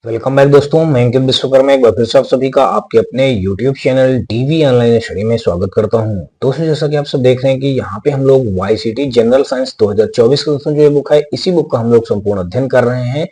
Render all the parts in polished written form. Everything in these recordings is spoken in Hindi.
वेलकम बैक दोस्तों, मैं अंकित विश्वकर्मा एक बार फिर से आप सभी का आपके अपने YouTube channel DV online study में स्वागत करता हूं। दोस्तों, जैसा कि आप सब देख रहे हैं कि यहाँ पे हम लोग YCT जनरल साइंस 2024 का दोस्तों जो ये बुक है, इसी बुक का हम लोग संपूर्ण अध्ययन कर रहे हैं।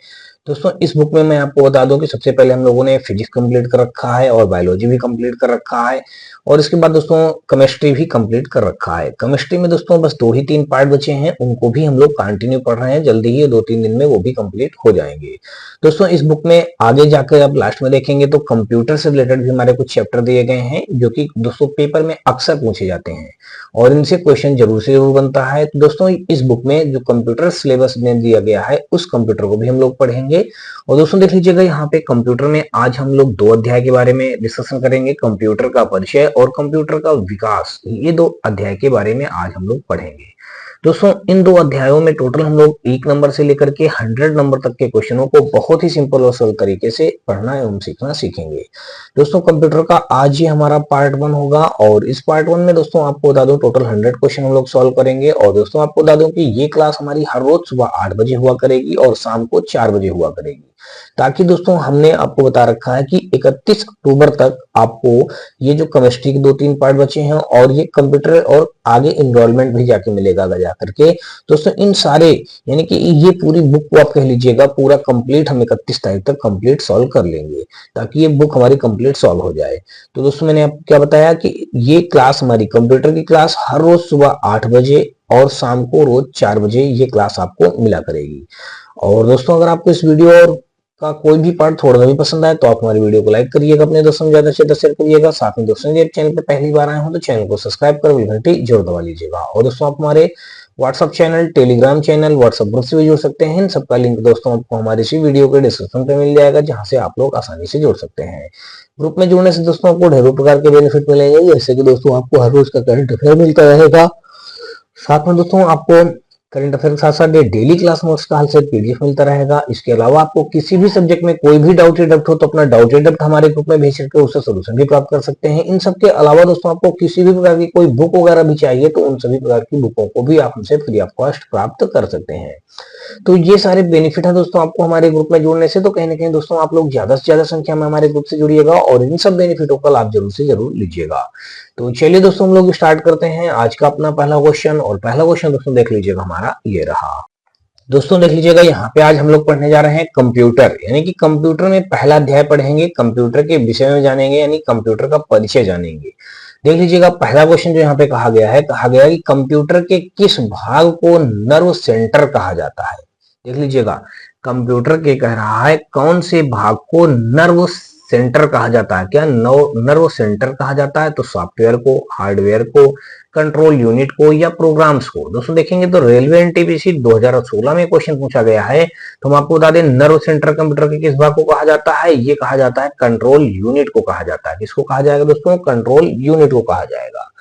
दोस्तों, इस बुक में मैं आपको बता दूं कि सबसे पहले हम लोगों ने फिजिक्स कंप्लीट कर रखा है और बायोलॉजी भी कंप्लीट कर रखा है और इसके बाद दोस्तों केमिस्ट्री भी कंप्लीट कर रखा है। केमिस्ट्री में दोस्तों बस 2 ही 3 पार्ट बचे हैं, उनको भी हम लोग कंटिन्यू पढ़ रहे हैं। जल्दी ही 2-3 दिन में वो भी कंप्लीट हो जाएंगे। दोस्तों, इस बुक में आगे जाकर आप लास्ट में देखेंगे तो कंप्यूटर से रिलेटेड भी हमारे कुछ चैप्टर दिए गए हैं जो कि दोस्तों पेपर में अक्सर पूछे जाते हैं और इनसे क्वेश्चन जरूर से जरूर बनता है। तो दोस्तों, इस बुक में जो कंप्यूटर सिलेबस में दिया गया है उस कंप्यूटर को भी हम लोग पढ़ेंगे। और दोस्तों देख लीजिएगा, यहाँ पे कंप्यूटर में आज हम लोग 2 अध्याय के बारे में डिस्कशन करेंगे, कंप्यूटर का परिचय और कंप्यूटर का विकास। ये 2 अध्याय के बारे में आज हम लोग पढ़ेंगे। दोस्तों, इन 2 अध्यायों में टोटल हम लोग 1 नंबर से लेकर के 100 नंबर तक के क्वेश्चनों को बहुत ही सिंपल और सरल तरीके से पढ़ना एवं सीखना सीखेंगे। दोस्तों, कंप्यूटर का आज ये हमारा पार्ट 1 होगा और इस पार्ट 1 में दोस्तों आपको बता दूं टोटल 100 क्वेश्चन हम लोग सॉल्व करेंगे। और दोस्तों आपको बता दूं कि ये क्लास हमारी हर रोज सुबह 8 बजे हुआ करेगी और शाम को 4 बजे हुआ करेगी, ताकि दोस्तों हमने आपको बता रखा है कि 31 अक्टूबर तक आपको ये जो केमिस्ट्री के 2-3 पार्ट बचे हैं और ये कंप्यूटर और आगे इनरोलमेंट भी जाके मिलेगा जा करके। दोस्तों, इन सारे यानी कि ये पूरी बुक को आप कह लीजिएगा पूरा कंप्लीट हम 31 तारीख तक कंप्लीट सॉल्व कर लेंगे, ताकि ये बुक हमारी कंप्लीट सॉल्व हो जाए। तो दोस्तों, मैंने आपको क्या बताया कि ये क्लास हमारी कंप्यूटर की क्लास हर रोज सुबह 8 बजे और शाम को रोज 4 बजे ये क्लास आपको मिला करेगी। और दोस्तों, अगर आपको इस वीडियो और का कोई भी पार्ट थोड़ा भी पसंद आए तो आप हमारी वीडियो को लाइक करिएगा, अपने दोस्तों में ज्यादा से ज्यादा शेयर करिएगा। साथ में दोस्तों, यदि चैनल पे पहली बार आए हो तो चैनल को सब्सक्राइब कर बेल घंटी जरूर दबा लीजिएगा। और दोस्तों, आप हमारे WhatsApp channel, Telegram channel, WhatsApp group से भी जुड़ सकते हैं। इन सबका लिंक दोस्तों आपको हमारी इसी वीडियो के डिस्क्रिप्शन पे मिल जाएगा, जहां से आप लोग आसानी से जुड़ सकते हैं। ग्रुप में जुड़ने से दोस्तों आपको ढेरों प्रकार के बेनिफिट मिलेंगे, जैसे कि दोस्तों आपको हर रोज का करंट अफेयर मिलता रहेगा। साथ में दोस्तों आपको करंट अफेयर के साथ साथ डेली क्लास नोट्स का हल सेट PDF मिलता रहेगा। इसके अलावा आपको किसी भी सब्जेक्ट में कोई भी डाउटेड डाउट हो तो अपना डाउटेड डाउट हमारे ग्रुप में भेज करके उससे सोल्यूशन भी प्राप्त कर सकते हैं। इन सब के अलावा दोस्तों आपको किसी भी प्रकार की कोई बुक वगैरह भी चाहिए तो उन सभी प्रकार की बुकों को भी आप हमसे फ्री ऑफ कॉस्ट प्राप्त कर सकते हैं। तो ये सारे बेनिफिट है दोस्तों आपको हमारे ग्रुप में जुड़ने से। तो कहीं ना कहीं दोस्तों आप लोग ज्यादा से ज्यादा संख्या में हमारे ग्रुप से जुड़िएगा और इन सब बेनिफिटों का लाभ जरूर से जरूर लीजिएगा। तो चलिए दोस्तों, हम लोग स्टार्ट करते हैं आज का अपना पहला क्वेश्चन। और पहला क्वेश्चन दोस्तों देख लीजिएगा, हमारा ये रहा। दोस्तों देख लीजिएगा, यहाँ पे आज हम लोग पढ़ने जा रहे हैं कंप्यूटर, यानी कि कंप्यूटर में पहला अध्याय पढ़ेंगे, कंप्यूटर के विषय में जानेंगे, यानी कंप्यूटर का परिचय जानेंगे। देख लीजिएगा, पहला क्वेश्चन जो यहाँ पे कहा गया है कि कंप्यूटर के किस भाग को नर्व सेंटर कहा जाता है। देख लीजिएगा, कंप्यूटर के कह रहा है कौन से भाग को नर्व सेंटर कहा जाता है। क्या नर्व सेंटर कहा जाता है? तो सॉफ्टवेयर को, हार्डवेयर को, कंट्रोल यूनिट को या प्रोग्राम्स को। दोस्तों देखेंगे तो रेलवे एनटीपीसी 2016 में क्वेश्चन पूछा गया है। तो हम आपको बता दें, नर्व सेंटर कंप्यूटर के किस भाग को कहा जाता है? ये कहा जाता है कंट्रोल यूनिट को कहा जाता है। किसको कहा जाएगा दोस्तों? कंट्रोल यूनिट को कहा जाएगा।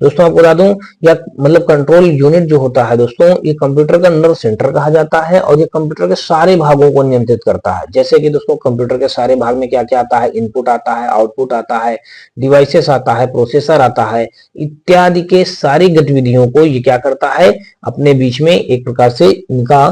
दोस्तों आपको बता दूं, या मतलब कंट्रोल यूनिट जो होता है दोस्तों, ये कंप्यूटर का नर्व सेंटर कहा जाता है और ये कंप्यूटर के सारे भागों को नियंत्रित करता है। जैसे कि दोस्तों कंप्यूटर के सारे भाग में क्या क्या आता है? इनपुट आता है, आउटपुट आता है, डिवाइसेस आता है, प्रोसेसर आता है, इत्यादि के सारी गतिविधियों को ये क्या करता है? अपने बीच में एक प्रकार से इनका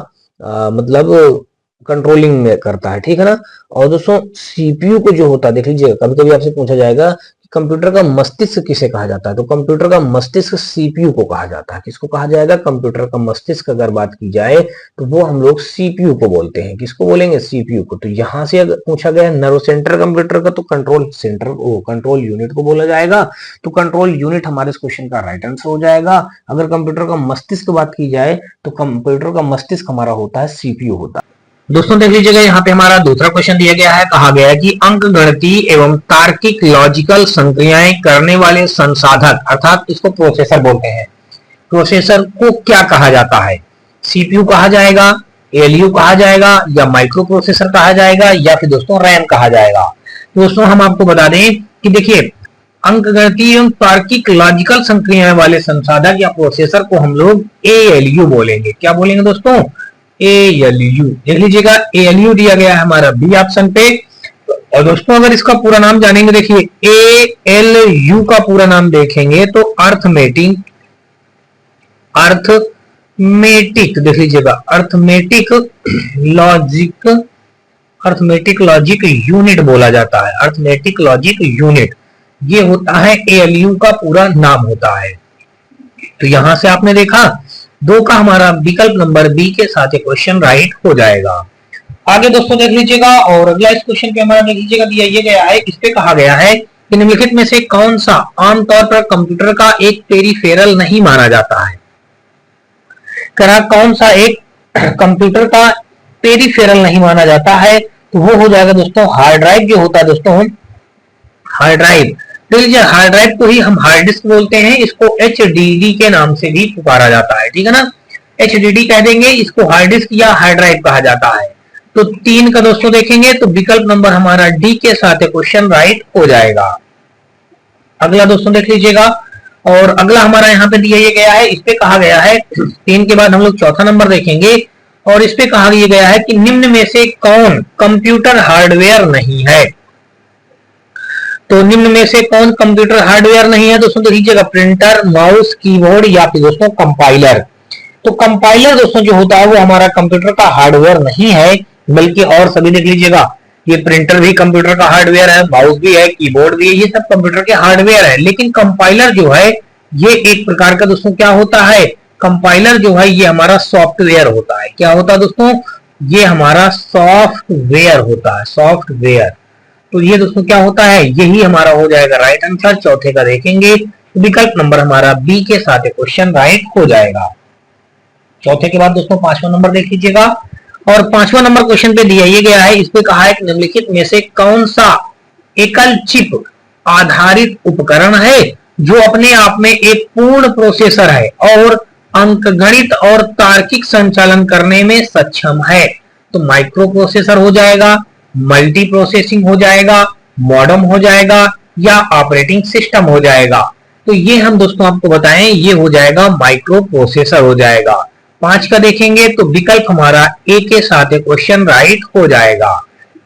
मतलब कंट्रोलिंग में करता है, ठीक है ना। और दोस्तों CPU को जो होता है, देख लीजिएगा, कभी कभी आपसे पूछा जाएगा कंप्यूटर का मस्तिष्क किसे कहा जाता है। तो कंप्यूटर का मस्तिष्क CPU को कहा जाता है। किसको कहा जाएगा? कंप्यूटर का मस्तिष्क अगर बात की जाए तो वो हम लोग CPU को बोलते हैं। किसको बोलेंगे? CPU को। तो यहां से अगर पूछा गया नर्व सेंटर कंप्यूटर का, तो कंट्रोल सेंटर वो कंट्रोल यूनिट को बोला जाएगा। तो कंट्रोल यूनिट हमारे इस क्वेश्चन का राइट आंसर हो जाएगा। अगर कंप्यूटर का मस्तिष्क बात की जाए तो कंप्यूटर का मस्तिष्क हमारा होता है CPU होता है। दोस्तों देख लीजिएगा, यहाँ पे हमारा दूसरा क्वेश्चन दिया गया है, कहा गया है कि अंकगणितीय एवं तार्किक लॉजिकल संक्रियाएं करने वाले संसाधक, अर्थात इसको प्रोसेसर बोलते हैं, प्रोसेसर को क्या कहा जाता है? CPU कहा जाएगा, ALU कहा जाएगा, या माइक्रो प्रोसेसर कहा जाएगा, या फिर दोस्तों रैम कहा जाएगा। दोस्तों हम आपको बता दें कि देखिए, अंकगणितीय एवं तार्किक लॉजिकल संक्रियाएं वाले संसाधक या प्रोसेसर को हम लोग ALU बोलेंगे। क्या बोलेंगे दोस्तों? ALU। देख लीजिएगा, ALU दिया गया है हमारा B ऑप्शन पे। और दोस्तों अगर इसका पूरा नाम जानेंगे, देखिए ALU का पूरा नाम देखेंगे तो अर्थमेटिक, देख लीजिएगा, arithmetic logic arithmetic logic unit बोला जाता है। अर्थमेटिक लॉजिक यूनिट ये होता है एएलयू का पूरा नाम होता है। तो यहां से आपने देखा 2 का हमारा विकल्प नंबर बी के साथ क्वेश्चन राइट हो जाएगा। आगे दोस्तों देख लीजिएगा और अगला इस क्वेश्चन पे हमारा देख लीजिएगा दिया ये गया है। इस पे कहा गया है कि निम्नलिखित में से कौन सा आमतौर पर कंप्यूटर का एक पेरिफेरल नहीं माना जाता है। करा कौन सा एक कंप्यूटर का पेरिफेरल नहीं माना जाता है, तो वो हो जाएगा दोस्तों हार्ड ड्राइव जो होता है दोस्तों, हार्ड ड्राइव। तो लीजिए हार्ड ड्राइव को ही हम हार्ड डिस्क बोलते हैं, इसको एचडीडी के नाम से भी पुकारा जाता है, ठीक है ना, एचडीडी कह देंगे इसको, हार्ड डिस्क या हार्ड ड्राइव कहा जाता है। तो 3 का दोस्तों देखेंगे तो विकल्प नंबर हमारा डी के साथ क्वेश्चन राइट हो जाएगा। अगला दोस्तों देख लीजिएगा और अगला हमारा यहाँ पे दिया गया है, इस पे कहा गया है 3 के बाद हम लोग चौथा नंबर देखेंगे और इस पे कहा गया है कि निम्न में से कौन कंप्यूटर हार्डवेयर नहीं है। तो निम्न में से कौन कंप्यूटर हार्डवेयर नहीं है दोस्तों, देख लीजिएगा प्रिंटर, माउस, कीबोर्ड या फिर दोस्तों कंपाइलर। तो कंपाइलर दोस्तों जो होता है वो हमारा कंप्यूटर का हार्डवेयर नहीं है, बल्कि और सभी देख लीजिएगा ये प्रिंटर भी कंप्यूटर का हार्डवेयर है, माउस भी है, कीबोर्ड भी है, ये सब कंप्यूटर के हार्डवेयर है। लेकिन कंपाइलर जो है ये एक प्रकार का दोस्तों क्या होता है, कंपाइलर जो है ये हमारा सॉफ्टवेयर होता है। क्या होता है दोस्तों, ये हमारा सॉफ्टवेयर होता है, सॉफ्टवेयर। तो ये दोस्तों क्या होता है, यही हमारा हो जाएगा राइट आंसर। चौथे का देखेंगे विकल्प नंबर हमारा बी के साथ क्वेश्चन राइट हो जाएगा। चौथे के बाद दोस्तों 5वां नंबर देख लीजिएगा और 5वां नंबर क्वेश्चन पे दिया ये गया है, इस पे कहा है कि निम्नलिखित में से कौन सा एकल चिप आधारित उपकरण है जो अपने आप में एक पूर्ण प्रोसेसर है और अंकगणित और तार्किक संचालन करने में सक्षम है। तो माइक्रो प्रोसेसर हो जाएगा, मल्टी प्रोसेसिंग हो जाएगा, मॉडेम हो जाएगा या ऑपरेटिंग सिस्टम हो जाएगा। तो ये हम दोस्तों आपको बताएं, ये हो जाएगा माइक्रो प्रोसेसर हो जाएगा। 5 का देखेंगे तो विकल्प हमारा ए के साथ क्वेश्चन राइट हो जाएगा।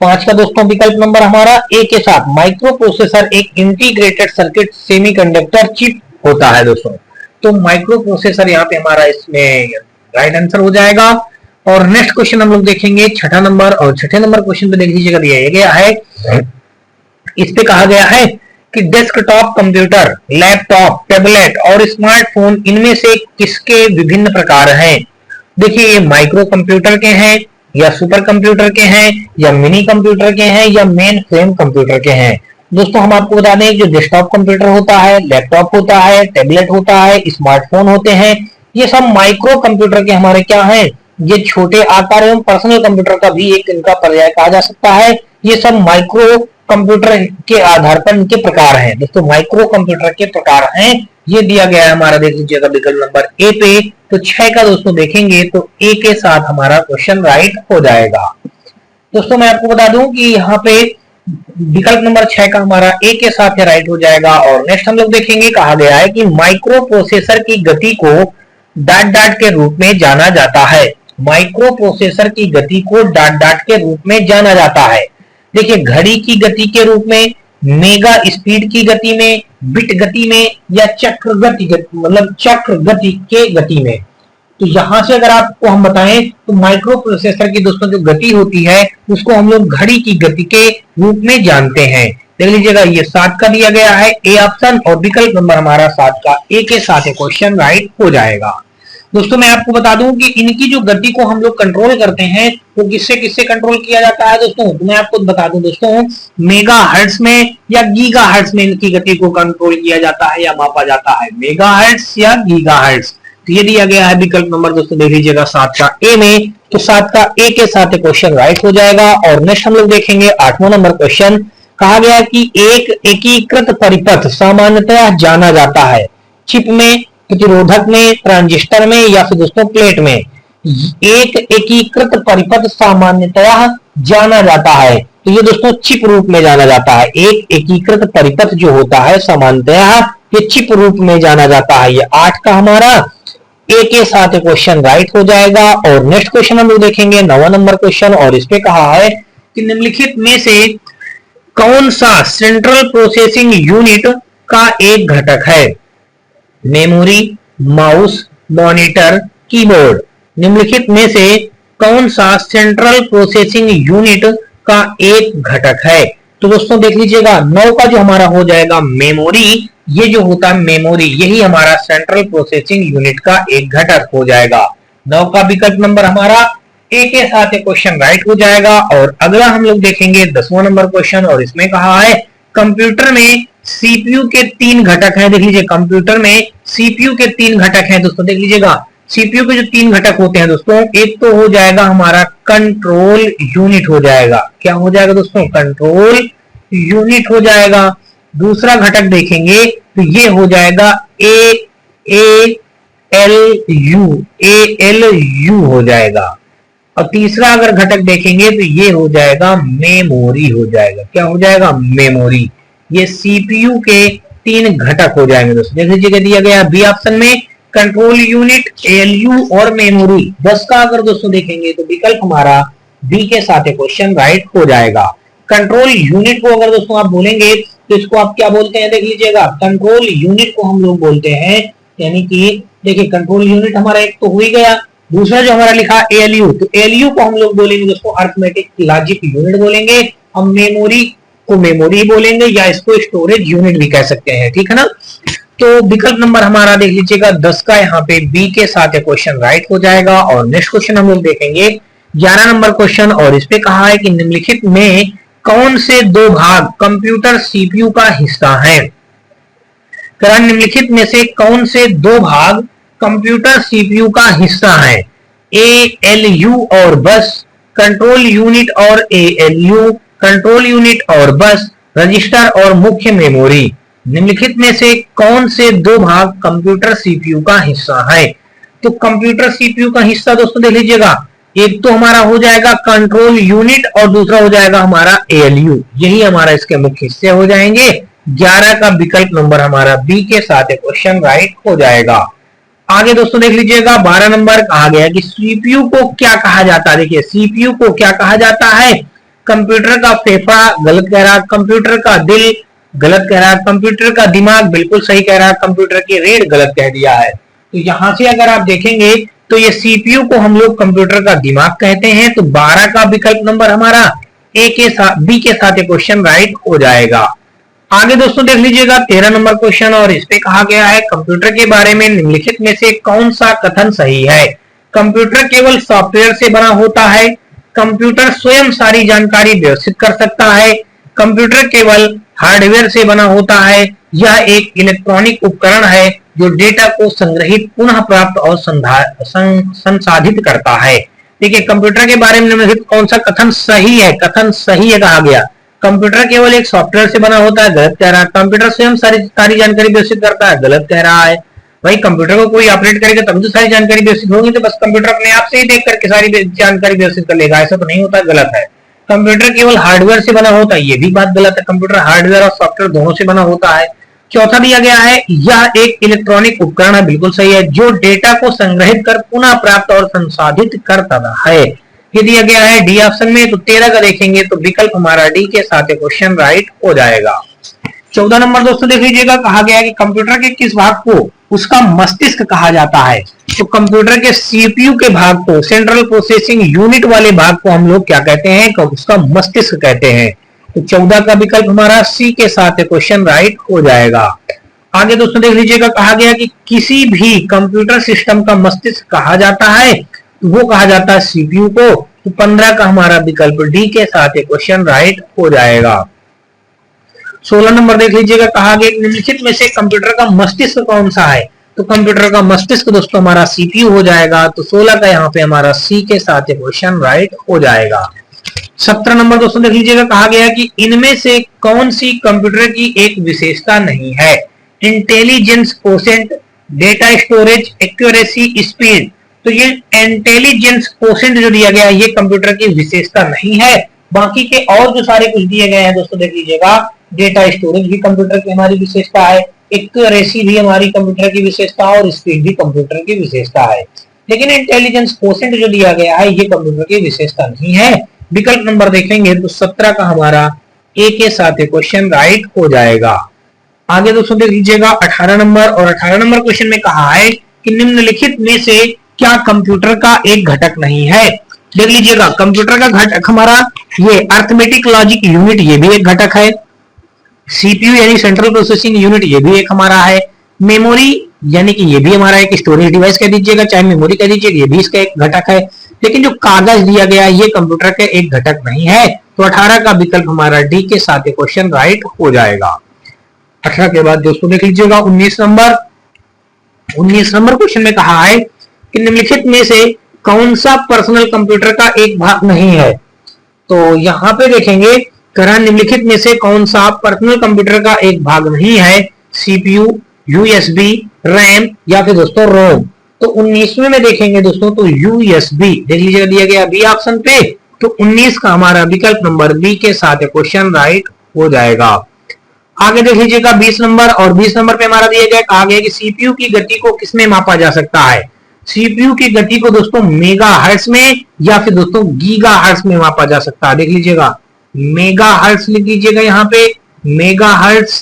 5 का दोस्तों विकल्प नंबर हमारा ए के साथ, माइक्रो प्रोसेसर एक इंटीग्रेटेड सर्किट सेमीकंडक्टर चिप होता है दोस्तों। तो माइक्रो प्रोसेसर यहाँ पे हमारा इसमें राइट आंसर हो जाएगा। और नेक्स्ट क्वेश्चन हम लोग देखेंगे 6ठा नंबर और 6ठे नंबर क्वेश्चन पे देख लीजिएगा दिया गया है, इस पे कहा गया है कि डेस्कटॉप कंप्यूटर, लैपटॉप, टैबलेट और स्मार्टफोन इनमें से किसके विभिन्न प्रकार हैं। देखिए ये माइक्रो कंप्यूटर के हैं या सुपर कंप्यूटर के हैं या मिनी कंप्यूटर के हैं या मेन फ्रेम कंप्यूटर के हैं। दोस्तों हम आपको बता दें जो डेस्कटॉप कंप्यूटर होता है, लैपटॉप होता है, टैबलेट होता है, स्मार्टफोन होते हैं, ये सब माइक्रो कंप्यूटर के हमारे क्या हैं, ये छोटे आकार एवं पर्सनल कंप्यूटर का भी एक इनका पर्याय कहा जा सकता है। ये सब माइक्रो कंप्यूटर के आधार पर इनके प्रकार हैं दोस्तों, माइक्रो कंप्यूटर के प्रकार हैं। ये दिया गया है हमारा देख लीजिएगा विकल्प नंबर ए पे। तो 6 का दोस्तों देखेंगे तो ए के साथ हमारा क्वेश्चन राइट हो जाएगा। दोस्तों मैं आपको बता दूं कि यहाँ पे विकल्प नंबर 6 का हमारा ए के साथ राइट हो जाएगा। और नेक्स्ट हम लोग देखेंगे, कहा गया है कि माइक्रो प्रोसेसर की गति को डाट डाट के रूप में जाना जाता है। माइक्रो प्रोसेसर की गति को डाट डाट के रूप में जाना जाता है। देखिए घड़ी की गति के रूप में, मेगा स्पीड की गति में, बिट गति में या चक्र गति, मतलब चक्र गति के गति में। तो यहां से अगर आपको हम बताएं तो माइक्रो प्रोसेसर की दोस्तों जो गति होती है उसको हम लोग घड़ी की गति के रूप में जानते हैं। देख लीजिएगा ये 7 का दिया गया है ए ऑप्शन और विकल्प नंबर हमारा 7 का ए के साथ क्वेश्चन राइट हो जाएगा। दोस्तों मैं आपको बता दूं कि इनकी जो गति को हम लोग कंट्रोल करते हैं वो किससे किससे कंट्रोल किया जाता है दोस्तों, तो मैं आपको बता दूं दोस्तों मेगा हर्ट्ज में या गीगा हर्ट्ज में इनकी गति को कंट्रोल किया जाता है या मापा जाता है, मेगा हर्ट्ज या गीगा हर्ट्ज। तो ये दिया गया है विकल्प नंबर दोस्तों देख लीजिएगा 7 का ए में। तो 7 का ए के साथ क्वेश्चन राइट हो जाएगा। और नेक्स्ट हम लोग देखेंगे 8वां नंबर क्वेश्चन। कहा गया कि एक एकीकृत परिपथ सामान्यतः जाना जाता है चिप में, प्रतिरोधक में, ट्रांजिस्टर में या फिर दोस्तों प्लेट में। एक एकीकृत परिपथ सामान्यतः जाना जाता है, तो ये दोस्तों चिप रूप में जाना जाता है। एक एकीकृत परिपथ जो होता है सामान्यतः ये चिप रूप में जाना जाता है। ये 8 का हमारा ए के साथ क्वेश्चन राइट हो जाएगा। और नेक्स्ट क्वेश्चन हम लोग देखेंगे 9वां नंबर क्वेश्चन और इस पे कहा है कि निम्नलिखित में से कौन सा सेंट्रल प्रोसेसिंग यूनिट का एक घटक है। Memory, mouse, monitor, keyboard. निम्नलिखित में से कौन सा सेंट्रल प्रोसेसिंग यूनिट का एक घटक है। तो दोस्तों देख लीजिएगा 9 का जो हमारा हो जाएगा मेमोरी, ये जो होता है मेमोरी, यही हमारा सेंट्रल प्रोसेसिंग यूनिट का एक घटक हो जाएगा। 9 का विकल्प नंबर हमारा ए के साथ क्वेश्चन राइट हो जाएगा। और अगला हम लोग देखेंगे 10वां नंबर क्वेश्चन, और इसमें कहा है कंप्यूटर में सीपीयू के 3 घटक हैं। देख लीजिए कंप्यूटर में सीपीयू के 3 घटक हैं दोस्तों। देख लीजिएगा सीपीयू के जो 3 घटक होते हैं दोस्तों, एक तो हो जाएगा हमारा कंट्रोल यूनिट हो जाएगा। क्या हो जाएगा दोस्तों? कंट्रोल यूनिट हो जाएगा। दूसरा घटक देखेंगे तो ये हो जाएगा ALU हो जाएगा। और तीसरा अगर घटक देखेंगे तो ये हो जाएगा मेमोरी हो जाएगा। क्या हो जाएगा? मेमोरी। ये सीपीयू के 3 घटक हो जाएंगे दोस्तों। देख लीजिएगा दिया गया बी ऑप्शन में कंट्रोल यूनिट, एएलयू और मेमोरी। 10 का अगर दोस्तों देखेंगे तो विकल्प हमारा बी के साथ क्वेश्चन राइट हो जाएगा। कंट्रोल यूनिट को अगर दोस्तों आप बोलेंगे तो इसको आप क्या बोलते हैं? देख लीजिएगा कंट्रोल यूनिट को हम लोग बोलते हैं, यानी कि देखिए कंट्रोल यूनिट हमारा एक तो हो ही गया। दूसरा जो हमारा लिखा एएलयू, तो एएलयू को हम लोग बोलेंगे दोस्तों अर्थमेटिक लॉजिक यूनिट बोलेंगे। हम मेमोरी को मेमोरी बोलेंगे या इसको स्टोरेज यूनिट भी कह सकते हैं, ठीक है ना। तो विकल्प नंबर हमारा देख लीजिएगा 10 का यहाँ पे बी के साथ क्वेश्चन राइट हो जाएगा। और नेक्स्ट क्वेश्चन हम लोग देखेंगे 11 नंबर क्वेश्चन, और इस पे कहा है कि निम्नलिखित में कौन से 2 भाग कंप्यूटर सीपीयू का हिस्सा है? निम्नलिखित में से कौन से 2 भाग कंप्यूटर सीपीयू का हिस्सा है? एएलयू और बस, कंट्रोल यूनिट और एएलयू, कंट्रोल यूनिट और बस, रजिस्टर और मुख्य मेमोरी। निम्नलिखित में से कौन से 2 भाग कंप्यूटर सीपीयू का हिस्सा है? तो कंप्यूटर सीपीयू का हिस्सा दोस्तों देख लीजिएगा, एक तो हमारा हो जाएगा कंट्रोल यूनिट और दूसरा हो जाएगा हमारा एएलयू। यही हमारा इसके मुख्य हिस्से हो जाएंगे। 11 का विकल्प नंबर हमारा बी के साथ क्वेश्चन राइट हो जाएगा। आगे दोस्तों देख लीजिएगा 12 नंबर कहा गया कि सीपीयू को क्या कहा जाता है? देखिए सीपीयू को क्या कहा जाता है? कंप्यूटर का फेफड़ा गलत कह रहा, कंप्यूटर का दिल गलत कह रहा, कंप्यूटर का दिमाग बिल्कुल सही कह रहा, कंप्यूटर की रीढ़ गलत कह दिया है। तो यहां से अगर आप देखेंगे तो ये सीपीयू को हम लोग कंप्यूटर का दिमाग कहते हैं। तो 12 का विकल्प नंबर हमारा ए के साथ बी के साथ क्वेश्चन राइट हो जाएगा। आगे दोस्तों देख लीजिएगा 13 नंबर क्वेश्चन, और इस पे कहा गया है कंप्यूटर के बारे में निम्नलिखित में से कौन सा कथन सही है? कंप्यूटर केवल सॉफ्टवेयर से बना होता है, कंप्यूटर स्वयं सारी जानकारी व्यवस्थित कर सकता है, कंप्यूटर केवल हार्डवेयर से बना होता है, यह एक इलेक्ट्रॉनिक उपकरण है जो डेटा को संग्रहित, पुनः प्राप्त और संसाधित करता है। देखिए कंप्यूटर के बारे में निम्नलिखित कौन सा कथन सही है? कथन सही है कहा गया। कंप्यूटर केवल एक सॉफ्टवेयर से बना होता है, गलत कह रहा है। कंप्यूटर स्वयं सारी जानकारी व्यवस्थित करता है, गलत कह रहा है। भाई कंप्यूटर को कोई ऑपरेट करेगा तब तो सारी जानकारी व्यवस्थित होगी, तो बस कंप्यूटर अपने आप से ही देख करके सारी जानकारी व्यवस्थित कर लेगा, ऐसा तो नहीं होता, गलत है। कंप्यूटर केवल हार्डवेयर से बना होता है, ये भी बात गलत है। कंप्यूटर हार्डवेयर और सॉफ्टवेयर दोनों से बना होता है। चौथा दिया गया है यह एक इलेक्ट्रॉनिक उपकरण है, बिल्कुल सही है, जो डेटा को संग्रहित कर पुनः प्राप्त और संसाधित करता है। ये दिया गया है डी ऑप्शन में। तो 13 का देखेंगे तो विकल्प हमारा डी के साथ क्वेश्चन राइट हो जाएगा। 14 नंबर दोस्तों देख लीजिएगा कहा गया है कि कंप्यूटर के किस भाग को उसका मस्तिष्क कहा जाता है? तो कंप्यूटर के सीपीयू के भाग को, सेंट्रल प्रोसेसिंग यूनिट वाले भाग को हम लोग क्या कहते हैं? उसका मस्तिष्क कहते हैं। तो 14 का विकल्प हमारा सी के साथ क्वेश्चन राइट हो जाएगा। आगे दोस्तों देख लीजिएगा कहा गया कि किसी भी कंप्यूटर सिस्टम का मस्तिष्क कहा जाता है, तो वो कहा जाता है सीपीयू को। तो 15 का हमारा विकल्प डी के साथ क्वेश्चन राइट हो जाएगा। 16 नंबर देख लीजिएगा कहा गया निम्नलिखित में से कंप्यूटर का मस्तिष्क कौन सा है? तो कंप्यूटर का मस्तिष्क दोस्तों हमारा सीपीयू हो जाएगा। तो 16 का यहाँ पे हमारा सी के साथ क्वेश्चन राइट हो जाएगा। 17 नंबर दोस्तों देख लीजिएगा कहा गया कि इनमें से कौन सी कंप्यूटर की एक विशेषता नहीं है? Intelligence quotient, data storage, accuracy, speed. तो ये इंटेलिजेंस कोसेंट जो दिया गया है ये कंप्यूटर की विशेषता नहीं है। बाकी के और जो सारे कुछ दिए गए हैं दोस्तों देख लीजिएगा, डेटा स्टोरेज भी कंप्यूटर की हमारी विशेषता है, एक्यूरेसी भी हमारी कंप्यूटर की विशेषता और स्पीड भी कंप्यूटर की विशेषता है। लेकिन इंटेलिजेंस कोसेंट जो दिया गया है ये कंप्यूटर की विशेषता नहीं है। विकल्प नंबर देखेंगे तो 17 का हमारा ए के साथ क्वेश्चन राइट हो जाएगा। आगे दोस्तों देख लीजिएगा 18 नंबर, और 18 नंबर क्वेश्चन में कहा है कि निम्नलिखित में से क्या कंप्यूटर का एक घटक नहीं है? देख लीजिएगा कंप्यूटर का घटक हमारा ये अर्थमेटिक लॉजिक यूनिट, ये भी एक घटक है। सीपीयू यानी सेंट्रल प्रोसेसिंग यूनिट, ये भी एक हमारा है। मेमोरी यानी कि ये भी हमारा एक स्टोरेज डिवाइस कह दीजिएगा, चाहे मेमोरी कह दीजिएगा, ये भी इसका एक घटक है। लेकिन जो कागज दिया गया ये कंप्यूटर का एक घटक नहीं है, तो 18 का विकल्प हमारा डी के साथ क्वेश्चन राइट हो जाएगा। 18 के बाद दोस्तों देख लीजिएगा 19 नंबर। 19 नंबर क्वेश्चन में कहा है कि निम्नलिखित में से कौन सा पर्सनल कंप्यूटर का एक भाग नहीं है। तो यहां पे देखेंगे करण निम्नलिखित में से कौन सा पर्सनल कंप्यूटर का एक भाग नहीं है, सीपीयू, यूएसबी, रैम या फिर दोस्तों रोम। तो 19वें में देखेंगे दोस्तों तो यूएसबी देख लीजिएगा, दिया गया बी ऑप्शन पे, तो 19 का हमारा विकल्प नंबर बी के साथ क्वेश्चन राइट हो जाएगा। आगे देख लीजिएगा 20 नंबर, और 20 नंबर पे हमारा दिया गया, कहा गया कि सीपीयू की गति को किसमें मापा जा सकता है। सीपीयू की गति को दोस्तों मेगा हर्ट्ज में या फिर दोस्तों गीगा हर्ट्ज में मापा जा सकता है। देख लीजिएगा मेगा हर्ट्ज लिख लीजिएगा यहाँ पे, मेगा हर्ट्ज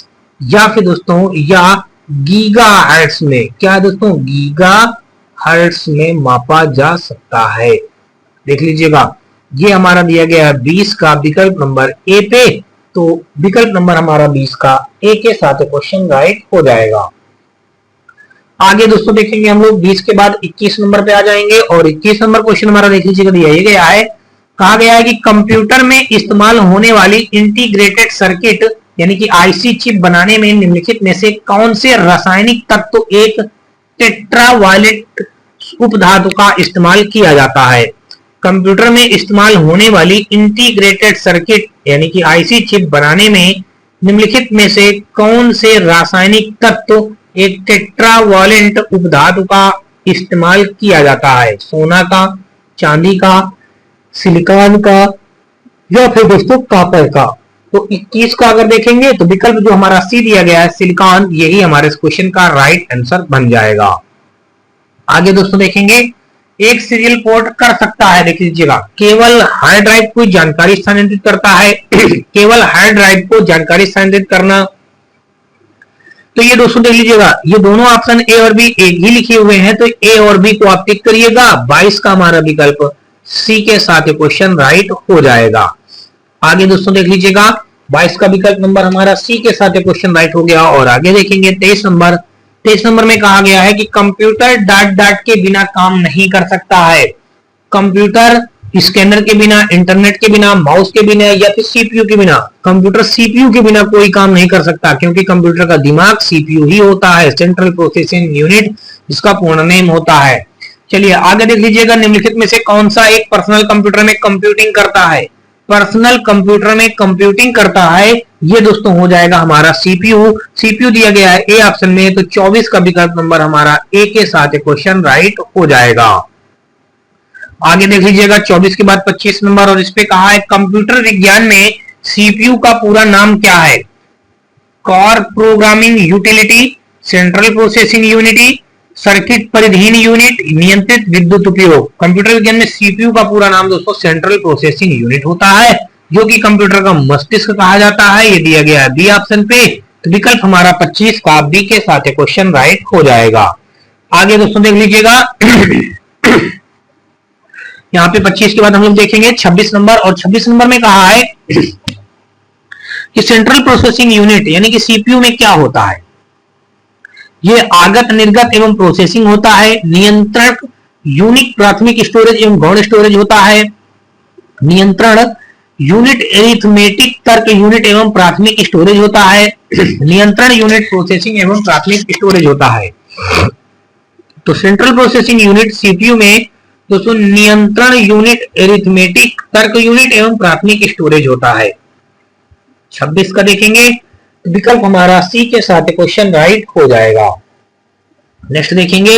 या फिर दोस्तों या गीगा हर्ट्ज में, क्या दोस्तों गीगा हर्ट्ज में मापा जा सकता है। देख लीजिएगा ये हमारा दिया गया है 20 का विकल्प नंबर ए पे, तो विकल्प नंबर हमारा 20 का ए के साथ क्वेश्चन राइट हो जाएगा। आगे दोस्तों देखेंगे हम लोग 20 के बाद 21 नंबर पे आ जाएंगे, और 21 नंबर क्वेश्चन हमारा देख लीजिएगा दिया गया है, कहा गया है कि कंप्यूटर में इस्तेमाल होने वाली इंटीग्रेटेड सर्किट यानी कि आईसी चिप बनाने में निम्नलिखित में से कौन से रासायनिक तत्व एक टेट्रावायलेट उपधातु का इस्तेमाल किया जाता है। कंप्यूटर में इस्तेमाल होने वाली इंटीग्रेटेड सर्किट यानी कि आईसी चिप बनाने में निम्नलिखित में से कौन से रासायनिक तत्व एक टेट्रावायलेंट उपधातु का इस्तेमाल किया जाता है। सोना का, चांदी का, सिलिकॉन का या फिर दोस्तों कॉपर का। तो 21 का अगर देखेंगे तो विकल्प जो हमारा सी दिया गया है सिलिकॉन, यही हमारे इस क्वेश्चन का राइट आंसर बन जाएगा। आगे दोस्तों देखेंगे एक सीरियल पोर्ट कर सकता है, देख लीजिएगा केवल हार्ड ड्राइव को जानकारी स्थानांतरित करता है केवल हार्ड ड्राइव को जानकारी स्थानांतरित करना। तो ये दोस्तों देख लीजिएगा ये दोनों ऑप्शन ए और बी एक ही लिखे हुए हैं, तो ए और बी को आप टिक करिएगा। 22 का हमारा विकल्प सी के साथ क्वेश्चन राइट हो जाएगा। आगे दोस्तों देख लीजिएगा 22 का विकल्प नंबर हमारा सी के साथ क्वेश्चन राइट हो गया। और आगे देखेंगे 23 नंबर। 23 नंबर में कहा गया है कि कंप्यूटर डाट के बिना काम नहीं कर सकता है। कंप्यूटर स्कैनर के बिना, इंटरनेट के बिना, माउस के बिना या फिर सीपीयू के बिना। कंप्यूटर सीपीयू के बिना कोई काम नहीं कर सकता, क्योंकि कंप्यूटर का दिमाग सीपीयू ही होता है, सेंट्रल प्रोसेसिंग यूनिट जिसका पूर्ण नेम होता है। चलिए आगे देख लीजिएगा निम्नलिखित में से कौन सा एक पर्सनल कंप्यूटर में कंप्यूटिंग करता है। पर्सनल कंप्यूटर में कंप्यूटिंग करता है, ये दोस्तों हो जाएगा हमारा सीपीयू। सीपीयू दिया गया है ए ऑप्शन में, तो 24 का विकल्प नंबर हमारा ए के साथ क्वेश्चन राइट हो जाएगा। आगे देख लीजिएगा 24 के बाद 25 नंबर, और इस पे कहा है कंप्यूटर विज्ञान में सीपीयू का पूरा नाम क्या है। Core programming utility, central processing unity, circuit परिधीन यूनिट, नियंत्रित विद्युत उपयोग। कंप्यूटर विज्ञान में सीपीयू का पूरा नाम दोस्तों सेंट्रल प्रोसेसिंग यूनिट होता है, जो कि कंप्यूटर का मस्तिष्क कहा जाता है। ये दिया गया है बी ऑप्शन पे, तो विकल्प हमारा 25 का बी के साथ क्वेश्चन राइट हो जाएगा। आगे दोस्तों देख लीजिएगा यहाँ पे 25 के बाद हम लोग देखेंगे 26 नंबर, और 26 नंबर में कहा है कि सेंट्रल प्रोसेसिंग यूनिट यानी कि सीपीयू में क्या होता है। ये आगत, निर्गत एवं प्रोसेसिंग होता है। नियंत्रक यूनिट प्राथमिक स्टोरेज एवं गौण स्टोरेज होता है। नियंत्रण यूनिट एरिथमेटिक तर्क यूनिट एवं प्राथमिक स्टोरेज होता है। नियंत्रण यूनिट प्रोसेसिंग एवं प्राथमिक स्टोरेज होता है। तो सेंट्रल प्रोसेसिंग यूनिट सीपीयू में दोस्तों नियंत्रण यूनिट, एरिथमेटिक तर्क यूनिट एवं प्राथमिक स्टोरेज होता है। 26 का देखेंगे विकल्प हमारा सी के साथ क्वेश्चन राइट हो जाएगा। नेक्स्ट देखेंगे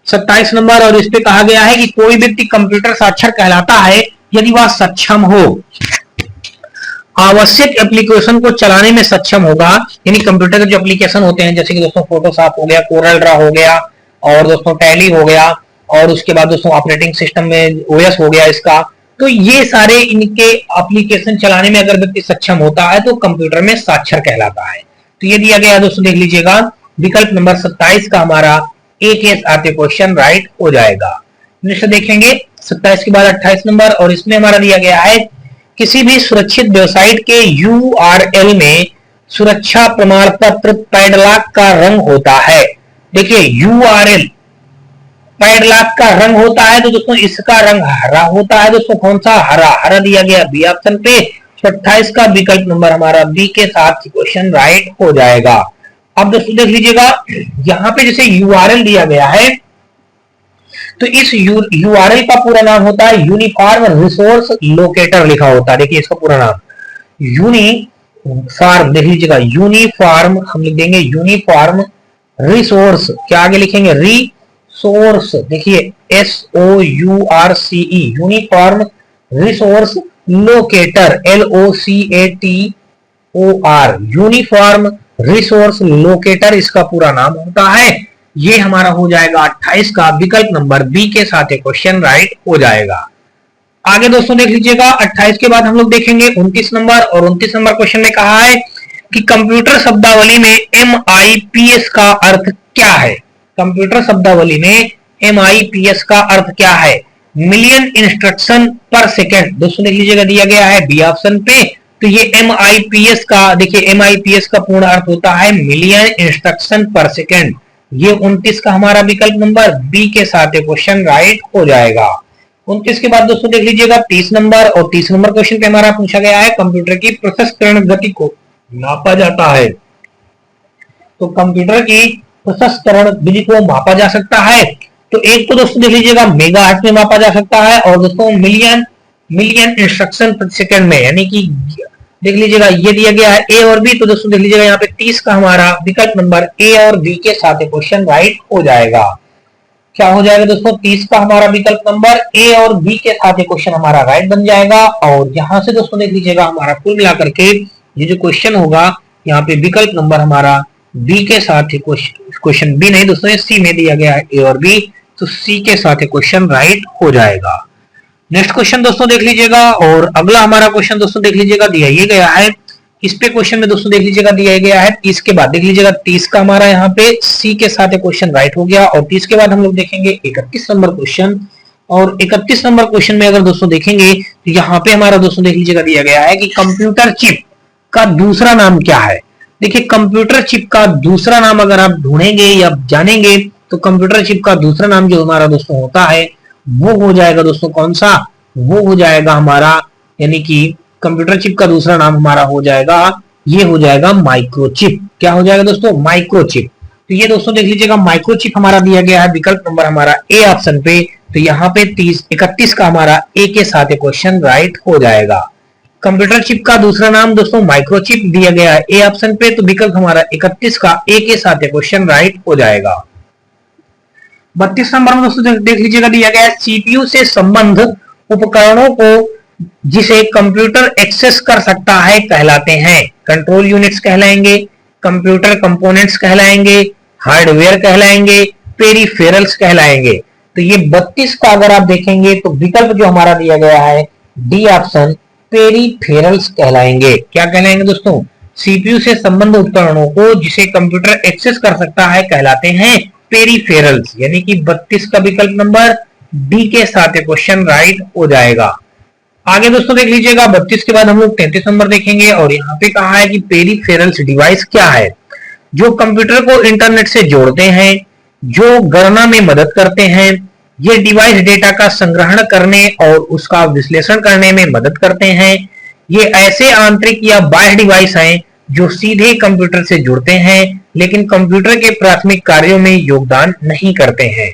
27 नंबर, और इस पे कहा गया है कि कोई व्यक्ति कंप्यूटर साक्षर कहलाता है यदि वह सक्षम हो, आवश्यक एप्लीकेशन को चलाने में सक्षम होगा। यानी कंप्यूटर के जो एप्लीकेशन होते हैं जैसे कि दोस्तों फोटोशॉप हो गया, कोरल ड्रा हो गया, और दोस्तों टैली हो गया, और उसके बाद दोस्तों ऑपरेटिंग सिस्टम में ओएस हो गया इसका, तो ये सारे इनके एप्लीकेशन चलाने में अगर व्यक्ति सक्षम होता है तो कंप्यूटर में साक्षर कहलाता है। तो ये दिया गया दोस्तों देख लीजिएगा विकल्प नंबर 27 का हमारा ए के साथ क्वेश्चन राइट हो जाएगा। नेक्स्ट देखेंगे 27 के बाद 28 नंबर, और इसमें हमारा दिया गया है किसी भी सुरक्षित वेबसाइट के URL में सुरक्षा प्रमाण पत्र पैडलॉक का रंग होता है। देखिए URL पैडलॉक का रंग होता है, तो दोस्तों इसका रंग हरा होता है। दोस्तों कौन सा? हरा। हरा दिया गया बी ऑप्शन पे, तो 28 का विकल्प नंबर हमारा बी के साथ क्वेश्चन राइट हो जाएगा। अब दोस्तों देख लीजिएगा, यहाँ पे जैसे URL दिया गया है, तो इस URL का पूरा नाम होता है यूनिफॉर्म रिसोर्स लोकेटर लिखा होता है। देखिए इसका पूरा नाम यूनिफॉर्म, देख लीजिएगा यूनिफॉर्म, हम लिख देंगे यूनिफॉर्म रिसोर्स, क्या आगे लिखेंगे? रिसोर्स। देखिए SOURCE, uniform resource locator, LOCATOR, uniform resource locator इसका पूरा नाम होता है। ये हमारा हो जाएगा 28 का विकल्प नंबर बी के साथ क्वेश्चन राइट हो जाएगा। आगे दोस्तों देख लीजिएगा, 28 के बाद हम लोग देखेंगे 29 नंबर, और 29 नंबर क्वेश्चन में कहा है कि कंप्यूटर शब्दावली में MIPS का अर्थ क्या है? कंप्यूटर शब्दावली में MIPS का अर्थ क्या है? मिलियन इंस्ट्रक्शन पर सेकेंड। दोस्तों देख लीजिएगा, दिया गया है बी ऑप्शन पे, तो ये MIPS का, देखिए MIPS का पूर्ण अर्थ होता है मिलियन इंस्ट्रक्शन पर सेकेंड। ये 29 का हमारा विकल्प नंबर बी के साथ क्वेश्चन राइट हो जाएगा। 29 के बाद दोस्तों देख लीजिएगा 30 नंबर, और 30 नंबर क्वेश्चन पे हमारा पूछा गया है कंप्यूटर की प्रसंस्करण गति को मापा जाता है। तो कंप्यूटर की प्रसंस्करण गति को मापा जा सकता है, तो एक तो दोस्तों देख लीजिएगा मेगाहर्ट्ज में मापा जा सकता है, और दोस्तों मिलियन इंस्ट्रक्शन प्रति सेकंड में, यानी कि देख लीजिएगा ये दिया गया है ए और बी, तो दोस्तों देख लीजिएगा यहाँ पे 30 का हमारा विकल्प नंबर ए और बी के साथ क्वेश्चन राइट हो जाएगा। क्या हो जाएगा दोस्तों? 30 का हमारा विकल्प नंबर ए और बी के साथ क्वेश्चन हमारा राइट बन जाएगा। और यहाँ से दोस्तों देख लीजिएगा हमारा कुल मिलाकर के ये जो क्वेश्चन होगा, यहाँ पे विकल्प नंबर हमारा बी के साथ क्वेश्चन बी नहीं दोस्तों, सी में दिया गया है ए और बी, तो सी के साथ क्वेश्चन राइट हो जाएगा। नेक्स्ट क्वेश्चन दोस्तों देख लीजिएगा, और अगला हमारा क्वेश्चन दोस्तों देख लीजिएगा दिया ये गया है, इस पे क्वेश्चन में दोस्तों देख लीजिएगा दिया गया है 30 के बाद, देख लीजिएगा 30 का हमारा यहाँ पे सी के साथ क्वेश्चन राइट हो गया। और 30 के बाद हम लोग देखेंगे 31 नंबर क्वेश्चन, और 31 नंबर क्वेश्चन में अगर दोस्तों देखेंगे तो यहाँ पे हमारा दोस्तों देख लीजिएगा दिया गया है कि कंप्यूटर चिप का दूसरा नाम क्या है। देखिए कंप्यूटर चिप का दूसरा नाम अगर आप ढूंढेंगे या जानेंगे, तो कंप्यूटर चिप का दूसरा नाम जो हमारा दोस्तों होता है वो हो जाएगा दोस्तों कौन सा? वो हो जाएगा हमारा, यानी कि कंप्यूटर चिप का दूसरा नाम हमारा हो जाएगा, ये हो जाएगा माइक्रोचिप। क्या हो जाएगा दोस्तों? माइक्रोचिप। तो ये दोस्तों देख लीजिएगा माइक्रोचिप हमारा दिया गया है विकल्प नंबर हमारा ए ऑप्शन पे, तो यहाँ पे 31 का हमारा ए के साथ क्वेश्चन राइट हो जाएगा। कंप्यूटर चिप का दूसरा नाम दोस्तों माइक्रोचिप दिया गया है ए ऑप्शन पे, तो विकल्प हमारा 31 का ए के साथ क्वेश्चन राइट हो जाएगा। 32 नंबर में दोस्तों देख लीजिएगा दिया गया है सीपीयू से संबंध उपकरणों को जिसे कंप्यूटर एक्सेस कर सकता है कहलाते हैं। कंट्रोल यूनिट्स कहलाएंगे, कंप्यूटर कंपोनेंट्स कहलाएंगे, हार्डवेयर कहलाएंगे, पेरिफेरल्स कहलाएंगे। तो ये 32 का अगर आप देखेंगे तो विकल्प जो हमारा दिया गया है डी ऑप्शन पेरिफेरल्स कहलाएंगे। क्या कहलाएंगे दोस्तों? सीपीयू से संबंध उपकरणों को जिसे कंप्यूटर एक्सेस कर सकता है कहलाते हैं पेरिफेरल्स, यानी कि 32 का विकल्प नंबर डी के साथ क्वेश्चन राइट हो जाएगा। आगे दोस्तों देख लीजिएगा 32 के बाद हम लोग 33 नंबर देखेंगे, और यहाँ पे कहा है कि पेरिफेरल्स डिवाइस क्या है? जो कंप्यूटर को इंटरनेट से जोड़ते हैं, जो गणना में मदद करते हैं, ये डिवाइस डेटा का संग्रहण करने और उसका विश्लेषण करने में मदद करते हैं। ये ऐसे आंतरिक या बाह्य डिवाइस हैं जो सीधे कंप्यूटर से जुड़ते हैं लेकिन कंप्यूटर के प्राथमिक कार्यों में योगदान नहीं करते हैं।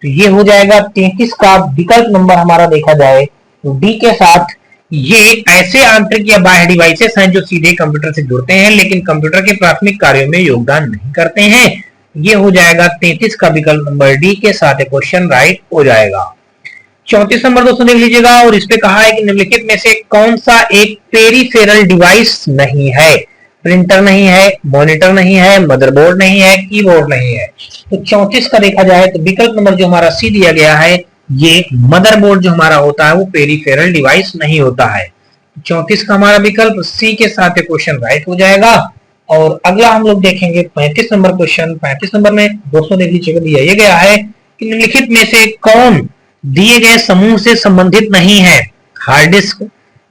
तो ये हो जाएगा 33 का विकल्प नंबर हमारा देखा जाए तो डी के साथ, ये ऐसे आंतरिक या बाह्य डिवाइसेस हैं जो सीधे कंप्यूटर से जुड़ते हैं लेकिन कंप्यूटर के प्राथमिक कार्यों में योगदान नहीं करते हैं। ये हो जाएगा 33 का विकल्प नंबर डी के साथ क्वेश्चन राइट हो जाएगा। 34 नंबर दोस्तों देख लीजिएगा, और इस पे कहा है कि निम्नलिखित में से कौन सा एक पेरिफेरल डिवाइस नहीं है? प्रिंटर नहीं है, मॉनिटर नहीं है, मदरबोर्ड नहीं है, कीबोर्ड नहीं है। तो 34 का देखा जाए तो विकल्प नंबर जो हमारा सी दिया गया है, ये मदरबोर्ड जो हमारा होता है वो पेरिफेरल डिवाइस नहीं होता है। 34 का हमारा विकल्प सी के साथ क्वेश्चन राइट हो जाएगा। और अगला हम लोग देखेंगे 35 नंबर क्वेश्चन। 35 नंबर में दोस्तों देख लीजिएगा दिया ये गया है कि निम्नलिखित में से कौन दिए गए समूह से संबंधित नहीं है। हार्ड डिस्क,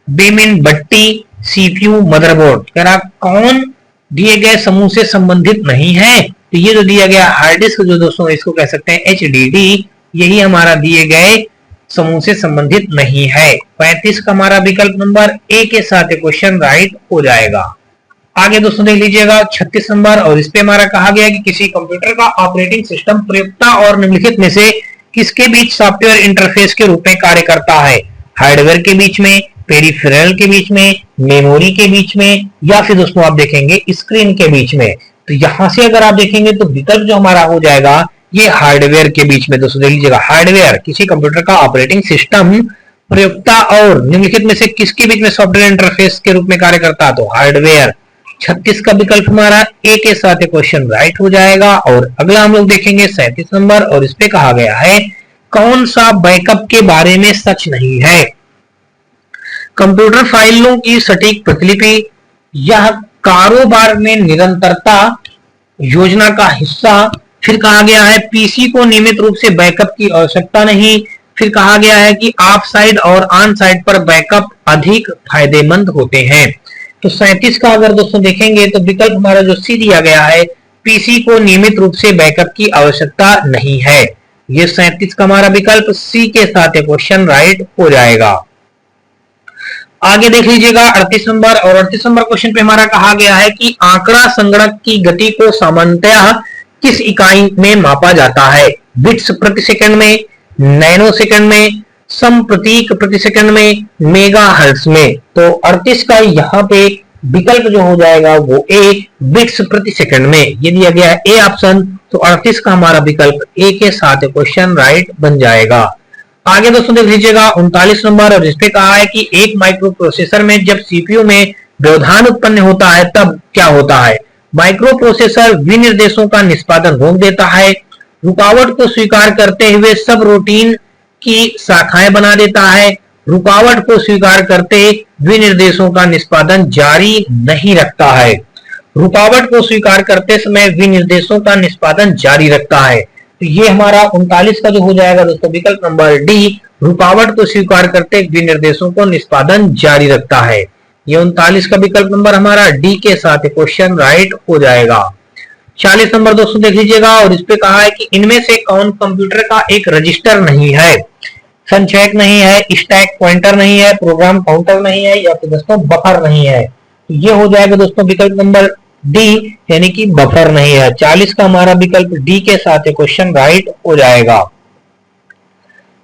बेमिन बत्ती, सीपीयू, मदरबोर्ड। कौन दिए गए समूह से संबंधित नहीं है? तो ये जो दिया गया हार्ड डिस्क जो दोस्तों इसको कह सकते हैं HDD, यही हमारा दिए गए समूह से संबंधित नहीं है। 35 का हमारा विकल्प नंबर ए के साथ क्वेश्चन राइट हो जाएगा। आगे दोस्तों देख लीजिएगा 36 नंबर, और इस पे हमारा कहा गया कि किसी कंप्यूटर का ऑपरेटिंग सिस्टम प्रयुक्ता और निम्नलिखित में से किसके बीच सॉफ्टवेयर इंटरफेस के रूप में कार्य करता है? हार्डवेयर के बीच में, पेरिफेरल के बीच में, मेमोरी के बीच में, या फिर दोस्तों आप देखेंगे स्क्रीन के बीच में। तो यहां से अगर आप देखेंगे तो विकल्प जो हमारा हो जाएगा ये हार्डवेयर के बीच में। दोस्तों देख लीजिएगा, हार्डवेयर किसी कंप्यूटर का ऑपरेटिंग सिस्टम प्रयुक्ता और निम्नलिखित में से किसके बीच में सॉफ्टवेयर इंटरफेस के रूप में कार्य करता है? तो हार्डवेयर। 36 का विकल्प हमारा ए के साथ क्वेश्चन राइट हो जाएगा। और अगला हम लोग देखेंगे 37 नंबर, और इस पे कहा गया है कौन सा बैकअप के बारे में सच नहीं है? कंप्यूटर फाइलों की सटीक प्रतिलिपि, यह कारोबार में निरंतरता, योजना का हिस्सा। फिर कहा गया है पीसी को नियमित रूप से बैकअप की आवश्यकता नहीं। फिर कहा गया है कि ऑफ साइड और ऑन साइड पर बैकअप अधिक फायदेमंद होते हैं। तो 37 का अगर दोस्तों देखेंगे तो विकल्प हमारा जो सी दिया गया है, पीसी को नियमित रूप से बैकअप की आवश्यकता नहीं है। ये 37 का हमारा विकल्प सी के साथ क्वेश्चन राइट हो जाएगा। आगे देख लीजिएगा 38 नंबर, और 38 नंबर क्वेश्चन पे हमारा कहा गया है कि आंकड़ा संगणक की गति को सामान्यतः किस इकाई में मापा जाता है? बिट्स प्रति सेकंड में, नैनो सेकंड में, सम प्रतीक प्रति सेकंड में, मेगा हर्ट्ज में। तो 38 का यहाँ पे विकल्प जो हो जाएगा वो ए, बिट्स प्रति सेकंड में। ये दिया गया है ए ऑप्शन, तो 38 का हमारा विकल्प ए के साथ क्वेश्चन राइट बन जाएगा। आगे दोस्तों देख लीजिएगा 39 नंबर, और इसपे कहा है कि एक माइक्रो प्रोसेसर में जब सीपीयू में व्यवधान उत्पन्न होता है तब क्या होता है? माइक्रो प्रोसेसर विनिर्देशों का निष्पादन रोक देता है, रुकावट को स्वीकार करते हुए सब रूटीन की शाखाएं बना देता है, रुकावट को स्वीकार करते विनिर्देशों का निष्पादन जारी नहीं रखता है। रुकावट को स्वीकार करते समय विनिर्देशों का निष्पादन जारी रखता है। तो ये हमारा 39 का जो हो जाएगा दोस्तों विकल्प नंबर डी, रुकावट को स्वीकार करते विनिर्देशों को निष्पादन जारी रखता है। ये 39 का विकल्प नंबर हमारा डी के साथ क्वेश्चन राइट हो जाएगा। 40 नंबर दोस्तों देख लीजिएगा, और इस पे कहा है कि इनमें से कौन कंप्यूटर का एक रजिस्टर नहीं है? संचयक नहीं है, स्टैक पॉइंटर नहीं है, प्रोग्राम काउंटर नहीं है, या फिर दोस्तों बफर नहीं है। तो ये हो जाएगा दोस्तों विकल्प नंबर डी, यानी कि बफर नहीं है। 40 का हमारा विकल्प डी के साथ क्वेश्चन राइट हो जाएगा।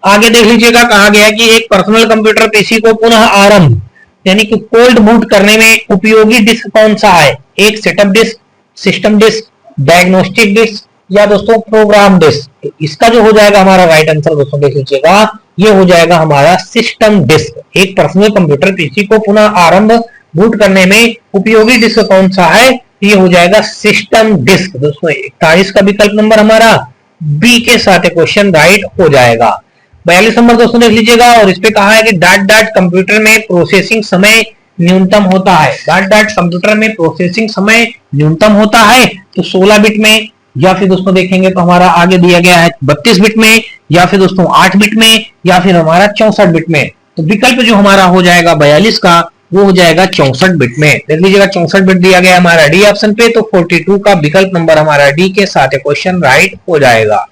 आगे देख लीजिएगा, कहा गया कि एक पर्सनल कंप्यूटर पीसी को पुनः आरंभ यानी कि कोल्ड बूट करने में उपयोगी डिस्क कौन सा है? एक setup disk, system disk, diagnostic disk, या दोस्तों प्रोग्राम डिस्क। तो इसका जो हो जाएगा हमारा राइट आंसर दोस्तों देख लीजिएगा, ये हो जाएगा हमारा सिस्टम डिस्क। एक पर्सनल कंप्यूटर पीसी को पुनः आरंभ बूट करने में उपयोगी डिस्क कौन सा है? ये हो जाएगा सिस्टम डिस्क। दोस्तों 41 का विकल्प नंबर हमारा बी के साथ क्वेश्चन राइट हो जाएगा। 42 नंबर दोस्तों देख लीजिएगा, और इस पे कहा है कि डाट डाट कंप्यूटर में प्रोसेसिंग समय न्यूनतम होता है। डाट डाट कंप्यूटर में प्रोसेसिंग समय न्यूनतम होता है तो 16 बिट में, या फिर दोस्तों देखेंगे तो हमारा आगे दिया गया है 32 बिट में, या फिर दोस्तों 8 बिट में, या फिर हमारा 64 बिट में। तो विकल्प जो हमारा हो जाएगा 42 का, वो हो जाएगा 64 बिट में। देख लीजिएगा 64 बिट दिया गया हमारा डी ऑप्शन पे, तो 42 का विकल्प नंबर हमारा डी के साथ क्वेश्चन राइट हो जाएगा।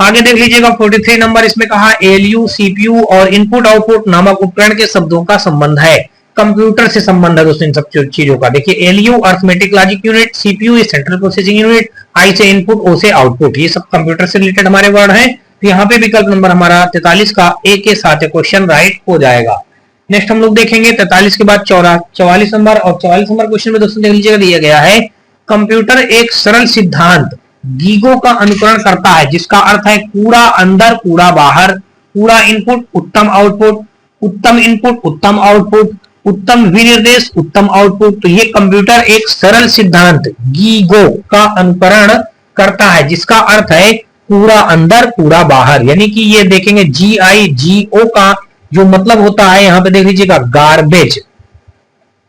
आगे देख लीजिएगा 43 नंबर, इसमें कहा एलयू, सीपीयू और इनपुट आउटपुट नामक उपकरण के शब्दों का संबंध है। कंप्यूटर से संबंध है दोस्तों इन सब चीजों का। देखिए ALU arithmetic logic unit, CPU central processing unit, I से इनपुट, ओ से आउटपुट, ये सब कंप्यूटर से रिलेटेड हमारे वर्ड हैं। तो यहाँ पे विकल्प नंबर हमारा 43 का ए के साथ क्वेश्चन राइट हो जाएगा। नेक्स्ट हम लोग देखेंगे 43 के बाद 44 नंबर, और 44 नंबर क्वेश्चन में दोस्तों देख लीजिएगा दिया गया है कंप्यूटर एक सरल सिद्धांत गीगो का अनुकरण करता है, जिसका अर्थ है कूड़ा अंदर कूड़ा बाहर, कूड़ा इनपुट उत्तम आउटपुट, उत्तम इनपुट उत्तम आउटपुट, उत्तम विनिर्देश उत्तम आउटपुट। तो ये कंप्यूटर एक सरल सिद्धांत गीगो का अनुकरण करता है, जिसका अर्थ है कूड़ा अंदर कूड़ा बाहर। यानी कि ये देखेंगे GIGO का जो मतलब होता है, यहां पे देख लीजिएगा गार्बेज,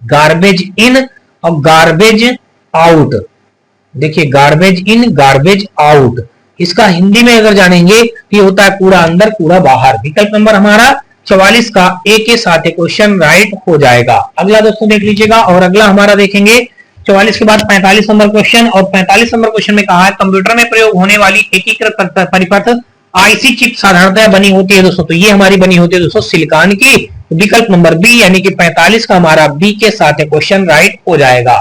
गार्बेज इन और गार्बेज आउट। देखिए गार्बेज इन गार्बेज आउट, इसका हिंदी में अगर जानेंगे तो ये होता है कूड़ा अंदर कूड़ा बाहर। विकल्प नंबर हमारा 44 का ए के साथ क्वेश्चन राइट हो जाएगा। अगला दोस्तों देख लीजिएगा, और अगला हमारा देखेंगे 44 के बाद 45 नंबर क्वेश्चन, और 45 नंबर क्वेश्चन में कहा है कंप्यूटर में प्रयोग होने वाली एकीकृत परिपथ आईसी चिप साधारणतः बनी होती है दोस्तों, तो ये हमारी बनी होती है दोस्तों सिलिकॉन की। विकल्प नंबर बी यानी कि 45 का हमारा बी के साथ क्वेश्चन राइट हो जाएगा।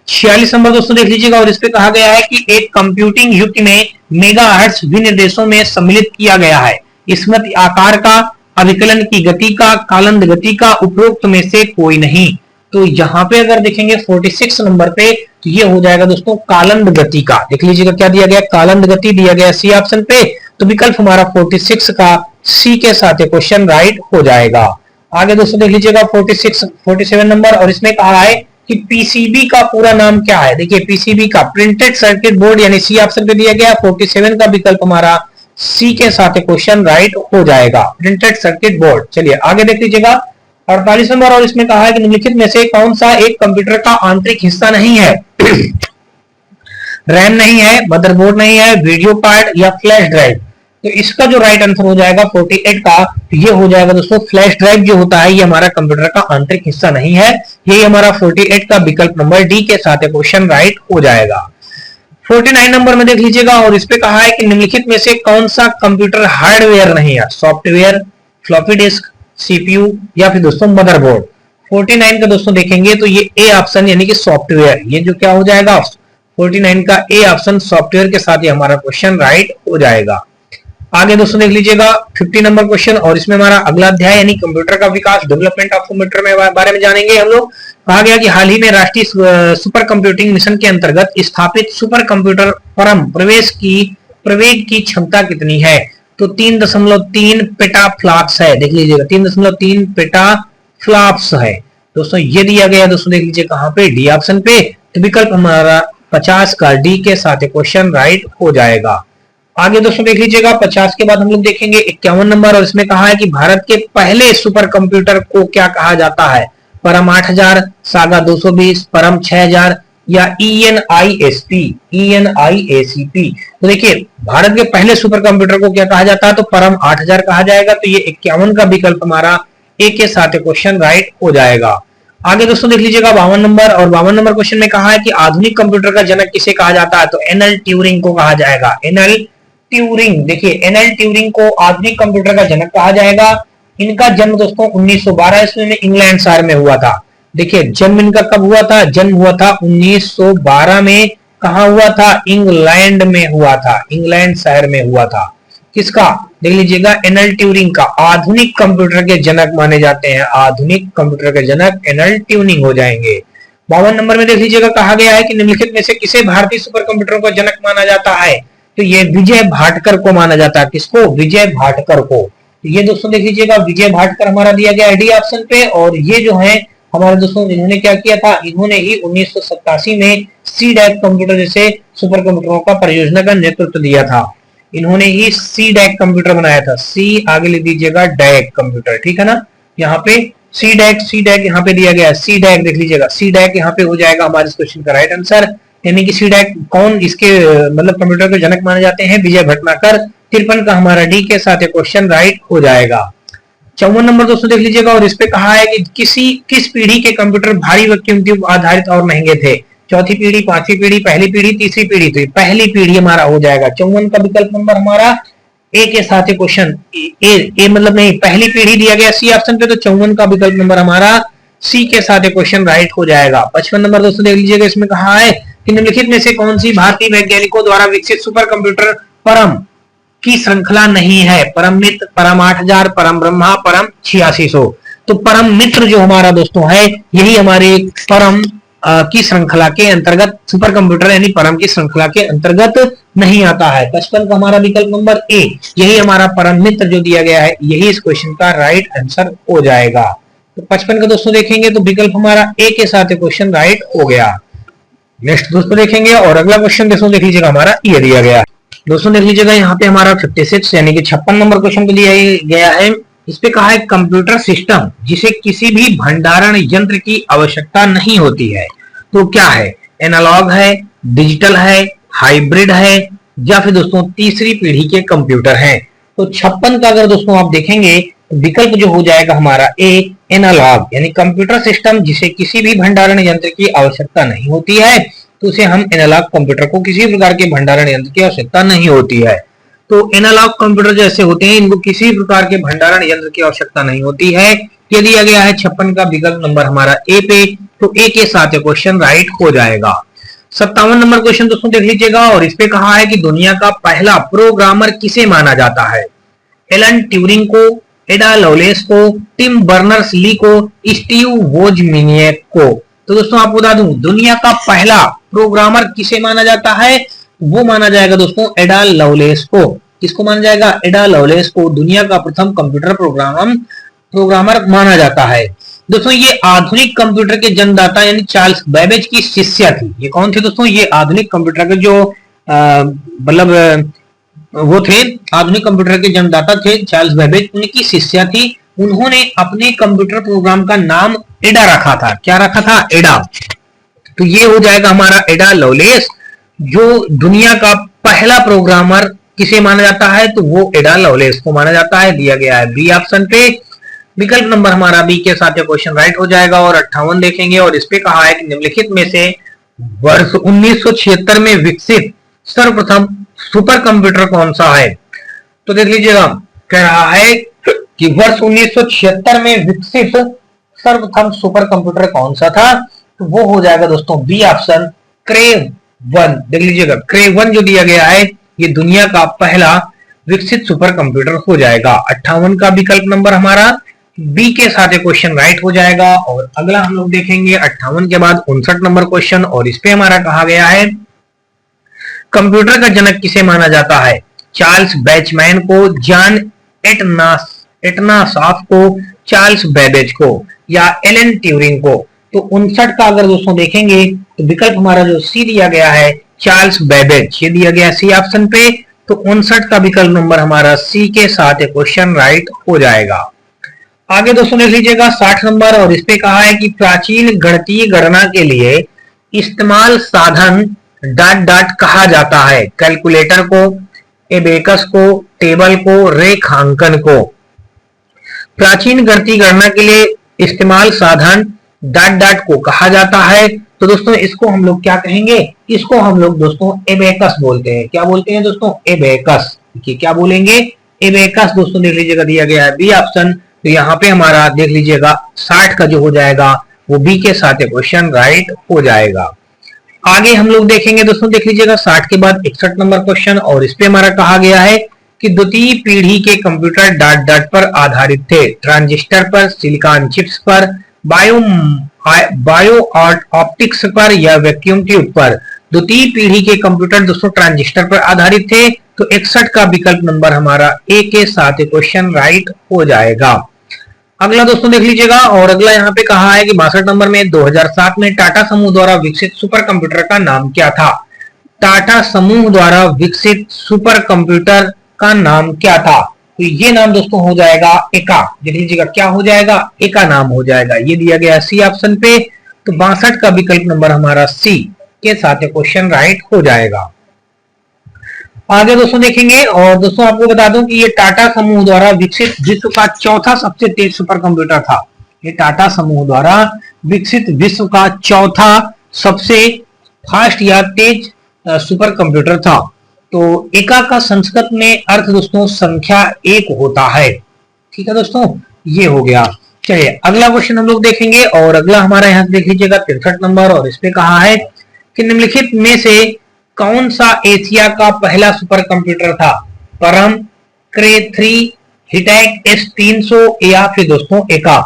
46 नंबर दोस्तों देख लीजिएगा, और इस पे कहा गया है कि एक कंप्यूटिंग युक्ति में मेगाहर्ट्ज विनिर्देशों में सम्मिलित किया गया है। स्मृति आकार का, अभिकलन की गति का, कालंद गति का, उपरोक्त में से कोई नहीं। तो यहाँ पे अगर देखेंगे 46 नंबर पे तो ये हो जाएगा दोस्तों कालंद गति का। देख लीजिएगा क्या दिया गया, कालंद गति दिया गया सी ऑप्शन पे। तो विकल्प हमारा 46 का सी के साथ क्वेश्चन राइट हो जाएगा। आगे दोस्तों देख लीजिएगा 47 नंबर, और इसमें कहा है कि पीसीबी का पूरा नाम क्या है। देखिए पीसीबी का प्रिंटेड सर्किट बोर्ड यानी सी ऑप्शन पे दिया गया। 47 का विकल्प हमारा सी के साथ क्वेश्चन राइट हो जाएगा, प्रिंटेड सर्किट बोर्ड। चलिए आगे देख लीजिएगा 48 नंबर, और इसमें कहा है कि निम्नलिखित में से कौन सा एक कंप्यूटर का आंतरिक हिस्सा नहीं है। रैम नहीं है, मदरबोर्ड नहीं है, वीडियो कार्ड या फ्लैश ड्राइव। तो इसका जो राइट आंसर हो जाएगा 48 का, तो ये हो जाएगा दोस्तों फ्लैश ड्राइव जो होता है ये हमारा कंप्यूटर का आंतरिक हिस्सा नहीं है। ये हमारा 48 का विकल्प नंबर डी के साथ क्वेश्चन राइट हो जाएगा। 49 नंबर में देख लीजिएगा, और इस पे कहा है कि निम्नलिखित में से कौन सा कंप्यूटर हार्डवेयर नहीं है। सॉफ्टवेयर, फ्लॉपी डिस्क, सीपीयू या फिर दोस्तों मदरबोर्ड। 49 का दोस्तों देखेंगे तो ये ए ऑप्शन यानी कि सॉफ्टवेयर, ये जो क्या हो जाएगा 49 का ए ऑप्शन सॉफ्टवेयर के साथ ही हमारा क्वेश्चन राइट हो जाएगा। आगे दोस्तों देख लीजिएगा 50 नंबर क्वेश्चन, और इसमें हमारा अगला अध्याय यानी कंप्यूटर का विकास, डेवलपमेंट ऑफ कंप्यूटर में बारे में जानेंगे हम लोग। कहा गया कि हाल ही में राष्ट्रीय सुपर कंप्यूटिंग मिशन के अंतर्गत स्थापित सुपर कंप्यूटर परम प्रवेग की क्षमता कितनी है। तो 3.3 पेटाफ्लॉप्स है। देख लीजिएगा 3.3 पेटाफ्लॉप्स है दोस्तों, ये दिया गया दोस्तों। देख लीजिए कहां पे, डी ऑप्शन पे। तो विकल्प हमारा 50 का डी के साथ क्वेश्चन राइट हो जाएगा। आगे दोस्तों देख लीजिएगा 50 के बाद हम लोग देखेंगे 51 नंबर, और इसमें कहा है कि भारत के पहले सुपर कंप्यूटर को क्या कहा जाता है। परम 8000, सागा 220, परम 6000 या ENISP। तो देखिए भारत के पहले सुपर कंप्यूटर को क्या कहा जाता है, तो परम 8000 कहा जाएगा। तो ये 51 का विकल्प हमारा ए के साथ क्वेश्चन राइट हो जाएगा। आगे दोस्तों देख लीजिएगा 52 नंबर, और 52 नंबर क्वेश्चन में कहा है कि आधुनिक कंप्यूटर का जनक किसे कहा जाता है। तो एनएल ट्यूरिंग को कहा जाएगा। एनएल ट्यूरिंग, देखिए एनएल ट्यूरिंग को आधुनिक कंप्यूटर का जनक कहा जाएगा। इनका जन्म दोस्तों 1912 ईस्वी में इंग्लैंड शहर में हुआ था। देखिए जन्म इनका कब हुआ था, जन्म हुआ था 1912 में। कहां हुआ था, इंग्लैंड में हुआ था, इंग्लैंड शहर में हुआ था। किसका, देख लीजिएगा एनएल ट्यूरिंग का। आधुनिक कंप्यूटर के जनक माने जाते हैं, आधुनिक कंप्यूटर के जनक एनएल ट्यूरिंग हो जाएंगे। 52 नंबर में देख लीजिएगा कहा गया है कि निम्नलिखित में से किसे भारतीय सुपर कंप्यूटरों का जनक माना जाता है। तो ये विजय भाटकर को माना जाता है। किसको, विजय भाटकर को। तो ये दोस्तों देख लीजिएगा विजय भाटकर हमारा दिया गया डी ऑप्शन पे, और ये जो है हमारे दोस्तों इन्होंने क्या किया था, इन्होंने ही 1987 में सी डैक कंप्यूटर जैसे सुपर कंप्यूटरों का परियोजना का नेतृत्व दिया था। इन्होंने ही सी डैक कंप्यूटर बनाया था। सी आगे लिख दीजिएगा डैक कंप्यूटर, ठीक है ना। यहाँ पे सी डैक यहाँ पे दिया गया, सी डैक देख लीजिएगा, सी डैक यहाँ पे हो जाएगा हमारे इस क्वेश्चन का राइट आंसर। यानी कि सी डैक कौन इसके मतलब कंप्यूटर के जनक माने जाते हैं, विजय भटनागर। 53 का हमारा डी के साथ क्वेश्चन राइट हो जाएगा। 54 नंबर दोस्तों देख लीजिएगा, और इस पे कहा है कि किस पीढ़ी के कंप्यूटर भारी व कीमती आधारित और महंगे थे। चौथी पीढ़ी, पांचवी पीढ़ी, पहली पीढ़ी, तीसरी पीढ़ी। तो पहली पीढ़ी हमारा हो जाएगा। 54 का विकल्प नंबर हमारा ए के साथ क्वेश्चन ए मतलब नहीं, पहली पीढ़ी दिया गया सी ऑप्शन पे। तो 54 का विकल्प नंबर हमारा सी के साथ क्वेश्चन राइट हो जाएगा। 55 नंबर दोस्तों देख लीजिएगा, इसमें कहा है कि निम्नलिखित में से कौन सी भारतीय वैज्ञानिकों द्वारा विकसित सुपर कंप्यूटर परम की श्रृंखला नहीं है। परम मित्र, परम 8000, परम ब्रह्मा, परम 8600। तो परम मित्र जो हमारा दोस्तों है यही हमारे परम की श्रृंखला के अंतर्गत, सुपर कंप्यूटर यानी परम की श्रृंखला के अंतर्गत नहीं आता है। 55 का हमारा विकल्प नंबर ए, यही हमारा परम मित्र जो दिया गया है, यही इस क्वेश्चन का राइट आंसर हो जाएगा। तो 55 का दोस्तों देखेंगे तो विकल्प हमारा ए के साथ क्वेश्चन राइट हो गया। नेक्स्ट दोस्तों देखेंगे, और अगला क्वेश्चन दोस्तों देख लीजिएगा हमारा ये दिया गया दोस्तों। देख लीजिएगा यहाँ पे हमारा 56 यानी कि 56 नंबर क्वेश्चन को दिया गया है। इस पे कहा है कंप्यूटर सिस्टम जिसे किसी भी भंडारण यंत्र की आवश्यकता नहीं होती है। तो क्या है, एनालॉग है, डिजिटल है, हाइब्रिड है, या फिर दोस्तों तीसरी पीढ़ी के कंप्यूटर हैं। तो 56 का अगर दोस्तों आप देखेंगे तो विकल्प जो हो जाएगा हमारा ए एनालॉग, यानी कंप्यूटर सिस्टम जिसे किसी भी भंडारण यंत्र की आवश्यकता नहीं होती है, तो उसे हम एनालॉग कंप्यूटर को किसी प्रकार के भंडारण यंत्र की आवश्यकता नहीं होती है। तो एनालॉग कंप्यूटर जैसे होते हैं इनको किसी प्रकार के भंडारण यंत्र की आवश्यकता नहीं होती है। ये दिया गया है 56 का विकल्प नंबर हमारा ए पे, तो ए के साथ ये क्वेश्चन राइट हो जाएगा। 57 नंबर क्वेश्चन दोस्तों देख लीजिएगा, और इस पे कहा है कि दुनिया का पहला प्रोग्रामर किसे माना जाता है? एलन ट्यूरिंग को, एडा लवलेस को, टिम बर्नर्स ली को, स्टीव वोजनिएक को। तो दोस्तों आपको बता दूं दुनिया का पहला प्रोग्रामर किसे माना जाता है? वो माना जाएगा दोस्तों एडा लवलेस को। किसको माना जाएगा? एडा लवलेस को दुनिया का प्रथम कंप्यूटर प्रोग्रामर माना जाता है। दोस्तों ये आधुनिक कंप्यूटर के जन्मदाता यानी चार्ल्स बेबेज की शिष्या थी। ये कौन थे दोस्तों? ये आधुनिक कंप्यूटर के जो मतलब वो थे, आधुनिक कंप्यूटर के जन्मदाता थे चार्ल्स बेबेज, उनकी शिष्या थी। उन्होंने अपने कंप्यूटर प्रोग्राम का नाम एडा रखा था। क्या रखा था? एडा। तो ये हो जाएगा हमारा एडा लवलेस। जो दुनिया का पहला प्रोग्रामर किसे माना जाता है? तो वो एडा लवलेस को माना जाता है। दिया गया है बी ऑप्शन पे, विकल्प नंबर हमारा बी के साथ क्वेश्चन राइट हो जाएगा। और 58 देखेंगे, और इस पे कहा है कि निम्नलिखित में से वर्ष 1976 में विकसित सर्वप्रथम सुपर कंप्यूटर कौन सा है? तो देख लीजिएगा, कह रहा है कि वर्ष 1976 में विकसित सर्वप्रथम सुपर कंप्यूटर कौन सा था? तो वो हो जाएगा दोस्तों बी ऑप्शन, क्रे 1। देख लीजिएगा, क्रे 1 जो दिया गया है ये दुनिया का पहला विकसित सुपर कंप्यूटर हो जाएगा। 58 का विकल्प नंबर हमारा बी के साथ क्वेश्चन राइट हो जाएगा। और अगला हम लोग देखेंगे 58 के बाद 59 नंबर क्वेश्चन, और इस पे हमारा कहा गया है कंप्यूटर का जनक किसे माना जाता है? चार्ल्स बैचमैन को, जॉन एटनासॉफ को, चार्ल्स बेबेज को, या एलन ट्यूरिंग को। तो 59 का अगर दोस्तों देखेंगे तो विकल्प हमारा जो सी दिया गया है चार्ल्स बेबेज, ये दिया गया सी ऑप्शन पे। तो 59 का विकल्प नंबर हमारा सी के साथ क्वेश्चन राइट हो जाएगा। आगे दोस्तों देख लीजिएगा 60 नंबर, और इस पे कहा है कि प्राचीन गणितीय गणना के लिए इस्तेमाल साधन डॉट डॉट कहा जाता है? कैलकुलेटर को, एबेकस को, टेबल को, रेखांकन को। प्राचीन गणितीय गणना के लिए इस्तेमाल साधन डॉट डॉट को कहा जाता है। तो दोस्तों इसको हम लोग क्या कहेंगे? इसको हम लोग दोस्तों एबेकस बोलते हैं। क्या बोलते हैं दोस्तों? एबेकस। क्या बोलेंगे? एबेकस। दोस्तों देख लीजिएगा, दिया गया है बी ऑप्शन। तो यहाँ पे हमारा देख लीजिएगा 60 का जो हो जाएगा वो बी के साथ क्वेश्चन राइट हो जाएगा। आगे हम लोग देखेंगे दोस्तों, देख लीजिएगा 60 के बाद 61 नंबर क्वेश्चन, और इस पे हमारा कहा गया है कि द्वितीय पीढ़ी के कंप्यूटर डॉट डॉट पर आधारित थे? ट्रांजिस्टर पर, सिलिकॉन चिप्स पर, बायो ऑप्टिक्स पर, या वैक्यूम ट्यूब पर? द्वितीय पीढ़ी के कंप्यूटर दोस्तों ट्रांजिस्टर पर आधारित थे। तो 61 का विकल्प नंबर हमारा ए के साथ क्वेश्चन राइट हो जाएगा। अगला दोस्तों देख लीजिएगा, और अगला यहाँ पे कहा है कि 62 नंबर में 2007 में टाटा समूह द्वारा विकसित सुपर कंप्यूटर का नाम क्या था? टाटा समूह द्वारा विकसित सुपर कंप्यूटर का नाम क्या था? तो ये नाम दोस्तों हो जाएगा एका। देख लीजिएगा, क्या हो जाएगा? एका नाम हो जाएगा। ये दिया गया सी ऑप्शन पे। तो 62 का विकल्प नंबर हमारा सी के साथ क्वेश्चन राइट हो जाएगा। आगे दोस्तों देखेंगे, और दोस्तों आपको बता दूं कि ये टाटा समूह द्वारा विकसित विश्व का चौथा सबसे तेज सुपर कंप्यूटर था। ये टाटा समूह द्वारा विकसित विश्व का चौथा सबसे फास्ट या तेज सुपर कंप्यूटर था। तो एका का संस्कृत में अर्थ दोस्तों संख्या 1 होता है। ठीक है दोस्तों, ये हो गया। चलिए अगला क्वेश्चन हम लोग देखेंगे, और अगला हमारा यहाँ देख लीजिएगा 63 नंबर, और इस पे कहा है कि निम्नलिखित में से कौन सा एशिया का पहला सुपर कंप्यूटर था? परम, क्रे 3, हिटैक S300, या फिर दोस्तों एका?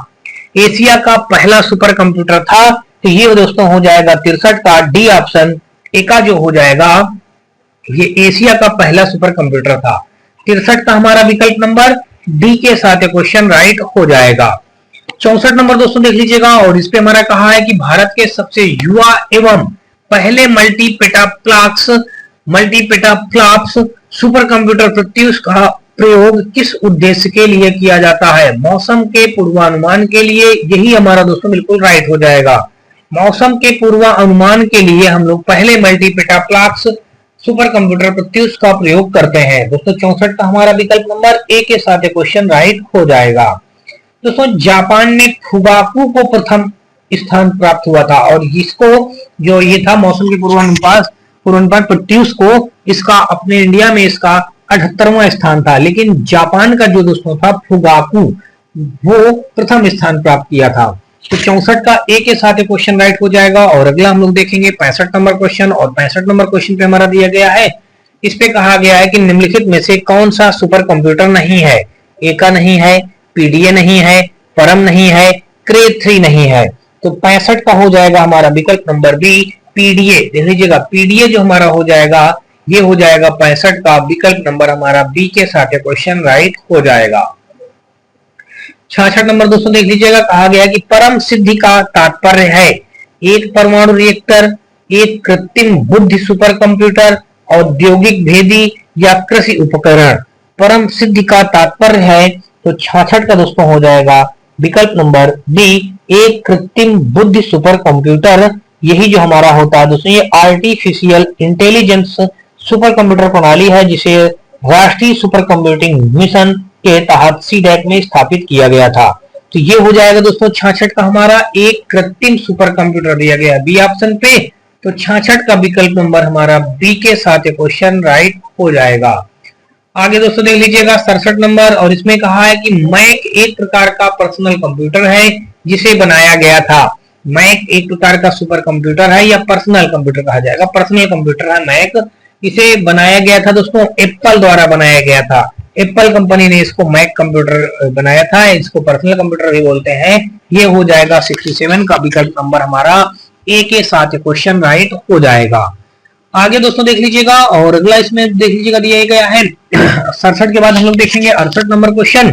एशिया का पहला सुपर कंप्यूटर था, तो ये दोस्तों हो जाएगा 63 का डी ऑप्शन, एका जो हो जाएगा ये एशिया का पहला सुपर कंप्यूटर था। 63 का हमारा विकल्प नंबर डी के साथ क्वेश्चन राइट हो जाएगा। 64 नंबर दोस्तों देख लीजिएगा, और इस पे हमारा कहा है कि भारत के सबसे युवा एवं पहले मल्टीपेटाफ्लॉप्स सुपर कंप्यूटर प्रत्युष का प्रयोग किस उद्देश्य के लिए किया जाता है? मौसम के पूर्वानुमान के लिए। यही हमारा दोस्तों बिल्कुल राइट हो जाएगा। मौसम के पूर्वानुमान के लिए हम लोग पहले मल्टीपेटाफ्लॉप्स सुपर कंप्यूटर प्रत्युष का प्रयोग करते हैं। दोस्तों 64 का हमारा विकल्प नंबर ए के साथ क्वेश्चन राइट हो जाएगा। दोस्तों जापान में फुगाकू को प्रथम स्थान प्राप्त हुआ था और इसको जो ये था मौसम के पूर्वानुमान प्रत्युष को इसका अपने इंडिया में इसका 78वां स्थान था, लेकिन जापान का जो दोस्तों था फुगाकू वो प्रथम स्थान प्राप्त किया था। तो 64 का ए के साथ क्वेश्चन राइट हो जाएगा। और अगला हम लोग देखेंगे 65 नंबर क्वेश्चन, और 65 नंबर क्वेश्चन पे हमारा दिया गया है, इस पे कहा गया है कि निम्नलिखित में से कौन सा सुपर कंप्यूटर नहीं है। ए का नहीं है, पीडीए नहीं है, परम नहीं है, क्रे 3 नहीं है। तो 65 का हो जाएगा हमारा विकल्प नंबर बी पीडीए। देख लीजिएगा पीडीए जो हमारा हो जाएगा ये हो जाएगा 65 का विकल्प नंबर हमारा बी के साथ क्वेश्चन राइट हो जाएगा। 66 नंबर दोस्तों देख लीजिएगा, कहा गया कि परम सिद्धि का तात्पर्य है एक परमाणु रिएक्टर, एक कृत्रिम बुद्धि सुपर कंप्यूटर, औद्योगिक भेदी या कृषि उपकरण। परम सिद्धि का तात्पर्य है तो 66 का दोस्तों हो जाएगा विकल्प नंबर बी एक कृत्रिम बुद्धि सुपर कंप्यूटर। यही जो हमारा होता है दोस्तों ये आर्टिफिशियल इंटेलिजेंस सुपर कंप्यूटर प्रणाली है जिसे राष्ट्रीय सुपर कंप्यूटिंग मिशन के तहत सीडैक में स्थापित किया गया था। तो ये हो जाएगा दोस्तों 66 का हमारा एक कृत्रिम सुपर कंप्यूटर दिया गया बी ऑप्शन पे। तो 66 का विकल्प नंबर हमारा बी के साथ क्वेश्चन राइट हो जाएगा। आगे दोस्तों देख लीजिएगा 67 नंबर, और इसमें कहा है कि मैक एक प्रकार का पर्सनल कंप्यूटर है जिसे बनाया गया था। मैक एक प्रकार का सुपर कंप्यूटर है या पर्सनल कंप्यूटर कहा जाएगा, पर्सनल कंप्यूटर है मैक। इसे बनाया गया था दोस्तों एप्पल द्वारा बनाया गया था। एप्पल कंपनी ने इसको मैक कंप्यूटर बनाया था, इसको पर्सनल कंप्यूटर भी बोलते हैं। ये हो जाएगा 67 का विकल्प नंबर हमारा ए के साथ क्वेश्चन राइट हो जाएगा। आगे दोस्तों देख लीजिएगा, और अगला इसमें देख लीजिएगा दिया गया है 67 के बाद हम लोग देखेंगे 68 नंबर क्वेश्चन।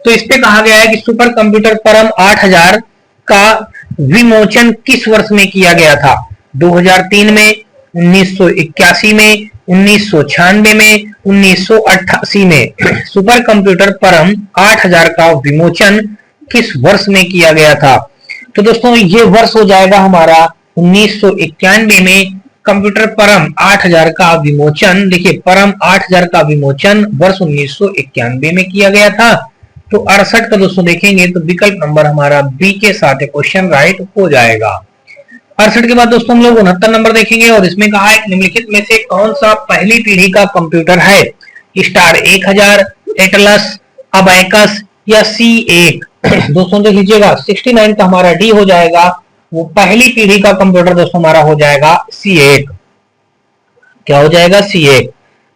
तो इस पे कहा गया है कि सुपर कंप्यूटर परम 8000 का विमोचन किस वर्ष में किया गया था। 2003 में, 1981 में, 1996 में, 1988 में। सुपर कंप्यूटर परम 8000 का विमोचन किस वर्ष में किया गया था। तो दोस्तों ये वर्ष हो जाएगा हमारा 1991 में कंप्यूटर परम 8000 का विमोचन। देखिए परम 8000 का विमोचन वर्ष 1991 में किया गया था। तो 68 का दोस्तों देखेंगे तो विकल्प नंबर हमारा बी के साथ क्वेश्चन राइट हो जाएगा। 68 के बाद दोस्तों हम लोग 69 नंबर देखेंगे, और इसमें कहा है निम्नलिखित में से कौन सा पहली पीढ़ी का कंप्यूटर है। स्टार 1000, एटलस, अबैकस या C1। दोस्तों देख लीजिएगा 69 का हमारा डी हो जाएगा, वो पहली पीढ़ी का कंप्यूटर दोस्तों हमारा हो जाएगा C1। क्या हो जाएगा C1।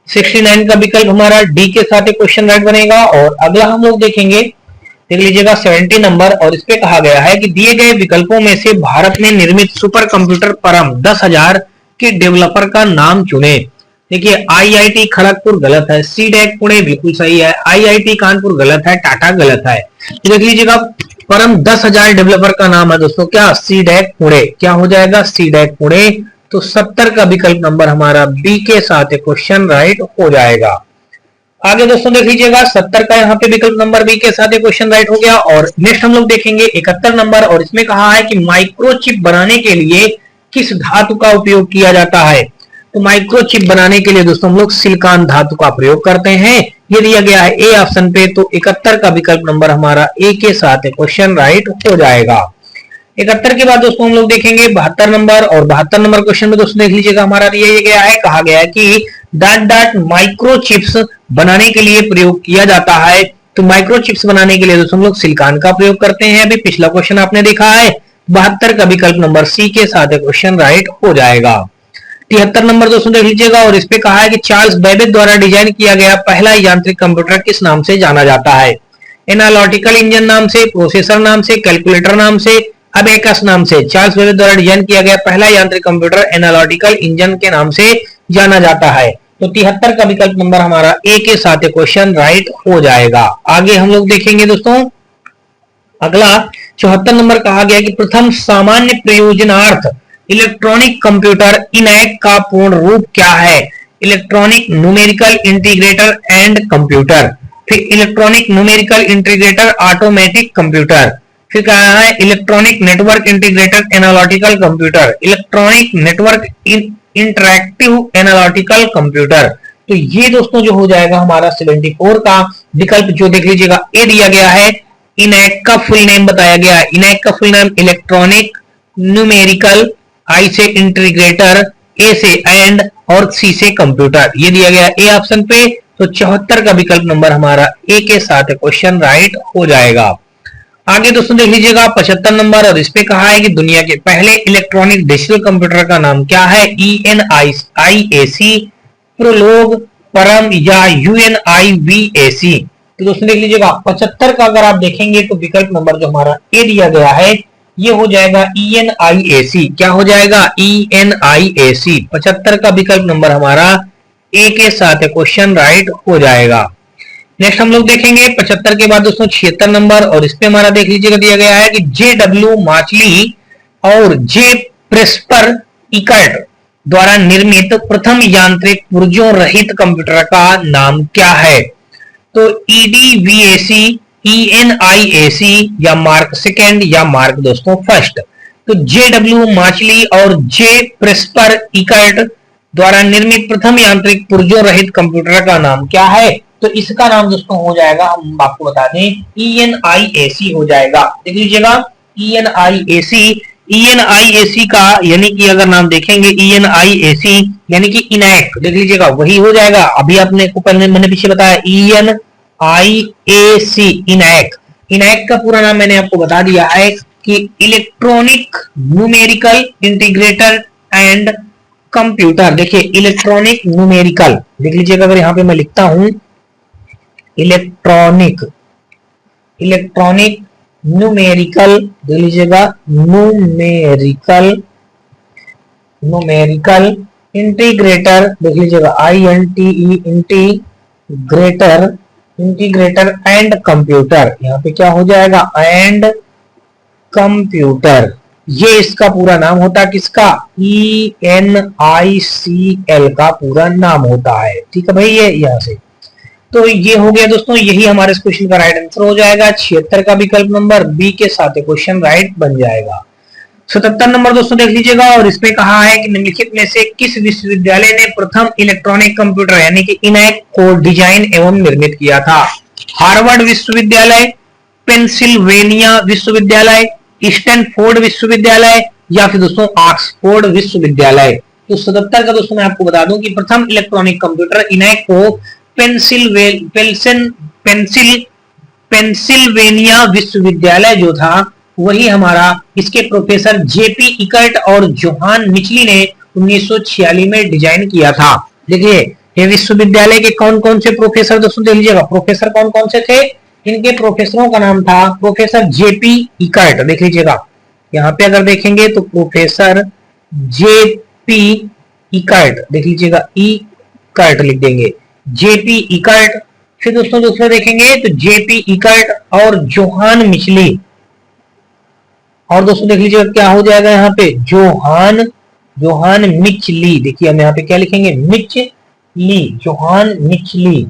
69 का विकल्प हमारा डी के साथ क्वेश्चन राइट बनेगा। और अगला हम लोग देखेंगे देख लीजिएगा 70 नंबर, और इस पे कहा गया है कि दिए गए विकल्पों में से भारत में निर्मित सुपर कंप्यूटर परम 10,000 के डेवलपर का नाम चुने। देखिए IIT खड़गपुर गलत है, सीडैक पुणे बिल्कुल सही है, IIT कानपुर गलत है, टाटा गलत है। तो देख लीजिएगा परम 10,000 डेवलपर का नाम है दोस्तों क्या, सीडैक पुणे। क्या हो जाएगा सीडैक पुणे। तो 70 का विकल्प नंबर हमारा बी के साथ क्वेश्चन राइट हो जाएगा। आगे दोस्तों देख लीजिएगा 70 का यहाँ पे विकल्प नंबर बी के साथ क्वेश्चन राइट हो गया। और नेक्स्ट हम लोग देखेंगे 71 नंबर, और इसमें कहा है कि माइक्रोचिप बनाने के लिए किस धातु का उपयोग किया जाता है। तो माइक्रोचिप बनाने के लिए दोस्तों हम लोग सिलिकॉन धातु का प्रयोग करते हैं। ये दिया गया है ए ऑप्शन पे। तो 71 का विकल्प नंबर हमारा ए के साथ क्वेश्चन राइट हो जाएगा। 71 के बाद दोस्तों हम लोग देखेंगे 72 नंबर, और 72 नंबर क्वेश्चन में दोस्तों देख लीजिएगा हमारा दिया गया है, कहा गया है कि डॉट माइक्रोचिप्स बनाने के लिए प्रयोग किया जाता है। तो माइक्रोचिप्स बनाने के लिए दोस्तों हम लोग सिलिकॉन का प्रयोग करते हैं। अभी पिछला क्वेश्चन आपने देखा है। 72 का विकल्प नंबर सी के साथ क्वेश्चन राइट हो जाएगा। 73 नंबर दोस्तों देख लीजिएगा, और इस पे कहा है कि चार्ल्स बेबेज द्वारा डिजाइन किया गया पहला यांत्रिक कंप्यूटर किस नाम से जाना जाता है। एनालिटिकल इंजन नाम से, प्रोसेसर नाम से, कैलकुलेटर नाम से, अबेकस नाम से। चार्ल्स बेबेज द्वारा डिजाइन किया गया पहला यांत्रिक कंप्यूटर एनालिटिकल इंजन के नाम से जाना जाता है। तो 73 का विकल्प नंबर हमारा ए के साथ क्वेश्चन राइट हो जाएगा। आगे हम लोग देखेंगे दोस्तों अगला 74 नंबर, कहा गया कि प्रथम सामान्य प्रयोजनार्थ इलेक्ट्रॉनिक कंप्यूटर इनैक का पूर्ण रूप क्या है। Electronic numerical integrator and computer, फिर electronic numerical integrator automatic computer, फिर कहा है electronic network integrator analytical computer, electronic network interactive analytical computer. तो ये दोस्तों जो हो जाएगा हमारा 74 का विकल्प, जो देख लीजिएगा ए दिया गया है। इनैक का फुल नेम बताया गया है। इनैक का फुल नेम इलेक्ट्रॉनिक न्यूमेरिकल, आई से इंटीग्रेटर, ए से एंड और सी से कंप्यूटर, ये दिया गया ए ऑप्शन पे। तो 74 का विकल्प नंबर हमारा ए के साथ क्वेश्चन राइट हो जाएगा। आगे दोस्तों देख लीजिएगा 75 नंबर, और इस पे कहा है कि दुनिया के पहले इलेक्ट्रॉनिक डिजिटल कंप्यूटर का नाम क्या है? ENIAC, प्रोलोग, परम या UNIVAC। तो दोस्तों देख लीजिएगा 75 का अगर आप देखेंगे तो विकल्प नंबर जो हमारा ए दिया गया है ये हो जाएगा ENIAC। क्या हो जाएगा? ENIAC। 75 का विकल्प नंबर हमारा ए के साथ क्वेश्चन राइट हो जाएगा। नेक्स्ट हम लोग देखेंगे 75 के बाद दोस्तों 76 नंबर, और इस पे हमारा देख लीजिएगा दिया गया है कि JW माचली और जे प्रेस्पर इकर्ट द्वारा निर्मित प्रथम यांत्रिक पुर्जों रहित कंप्यूटर का नाम क्या है? तो EDVAC, ENIAC या मार्क सेकेंड या मार्क दोस्तों फर्स्ट। तो JW माचली और जे प्रेस्पर इकर्ट द्वारा निर्मित प्रथम यांत्रिक पुर्जों रहित कंप्यूटर का नाम क्या है? तो इसका नाम दोस्तों हो जाएगा, हम आपको बता दें, ENIAC हो जाएगा। देख लीजिएगा ENIAC। ENIAC का यानी कि अगर नाम देखेंगे ENIAC यानी कि इनैक, देख लीजिएगा वही हो जाएगा। अभी आपने को पहले मैंने पीछे बताया ENIAC, इनैक। इनैक का पूरा नाम मैंने आपको बता दिया है कि electronic numerical integrator and computer. देखिए इलेक्ट्रॉनिक न्यूमेरिकल, देख लीजिएगा अगर यहां पे मैं लिखता हूं इलेक्ट्रॉनिक न्यूमेरिकल, देख लीजिएगा न्यूमेरिकल इंटीग्रेटर, देख लीजिएगा INTE इंटीग्रेटर एंड कंप्यूटर। यहाँ पे क्या हो जाएगा? And computer. ये इसका पूरा नाम होता है किसका? ENICL का पूरा नाम होता है। ठीक है भाई, ये यहां से तो ये हो गया दोस्तों, यही हमारे इस क्वेश्चन का राइट आंसर हो जाएगा। 76 का विकल्प नंबर बी के साथ क्वेश्चन राइट बन जाएगा। 77 नंबर दोस्तों देख लीजिएगा, और इसमें कहा है कि निम्नलिखित में से किस विश्वविद्यालय ने प्रथम इलेक्ट्रॉनिक कंप्यूटर यानी कि इनैक को डिजाइन एवं निर्मित किया था? हार्वर्ड विश्वविद्यालय, पेंसिल्वेनिया विश्वविद्यालय, स्टैनफोर्ड विश्वविद्यालय या फिर दोस्तों ऑक्सफोर्ड विश्वविद्यालय। तो 77 का दोस्तों मैं आपको बता दूं कि प्रथम इलेक्ट्रॉनिक कंप्यूटर इनैक को पेंसिल्वेनिया विश्वविद्यालय जो था वही हमारा, इसके प्रोफेसर जेपी इकर्ट और जोहान मिचली ने 1946 में डिजाइन किया था। देखिए ये विश्वविद्यालय के कौन कौन से प्रोफेसर दोस्तों देख लीजिएगा, प्रोफेसर कौन कौन से थे? इनके प्रोफेसरों का नाम था प्रोफेसर जेपी इकर्ट। देख लीजिएगा यहाँ पे अगर देखेंगे तो प्रोफेसर जेपी इकर्ट, देख लीजिएगा इकर्ट लिख देंगे, जेपी इकर्ट। फिर दोस्तों दूसरे देखेंगे तो जेपी इकर्ट और जोहान मिचली, और दोस्तों देख लीजिएगा क्या हो जाएगा यहाँ पे? जोहान मिचली। देखिए हम यहाँ पे क्या लिखेंगे? जोहान मिचली।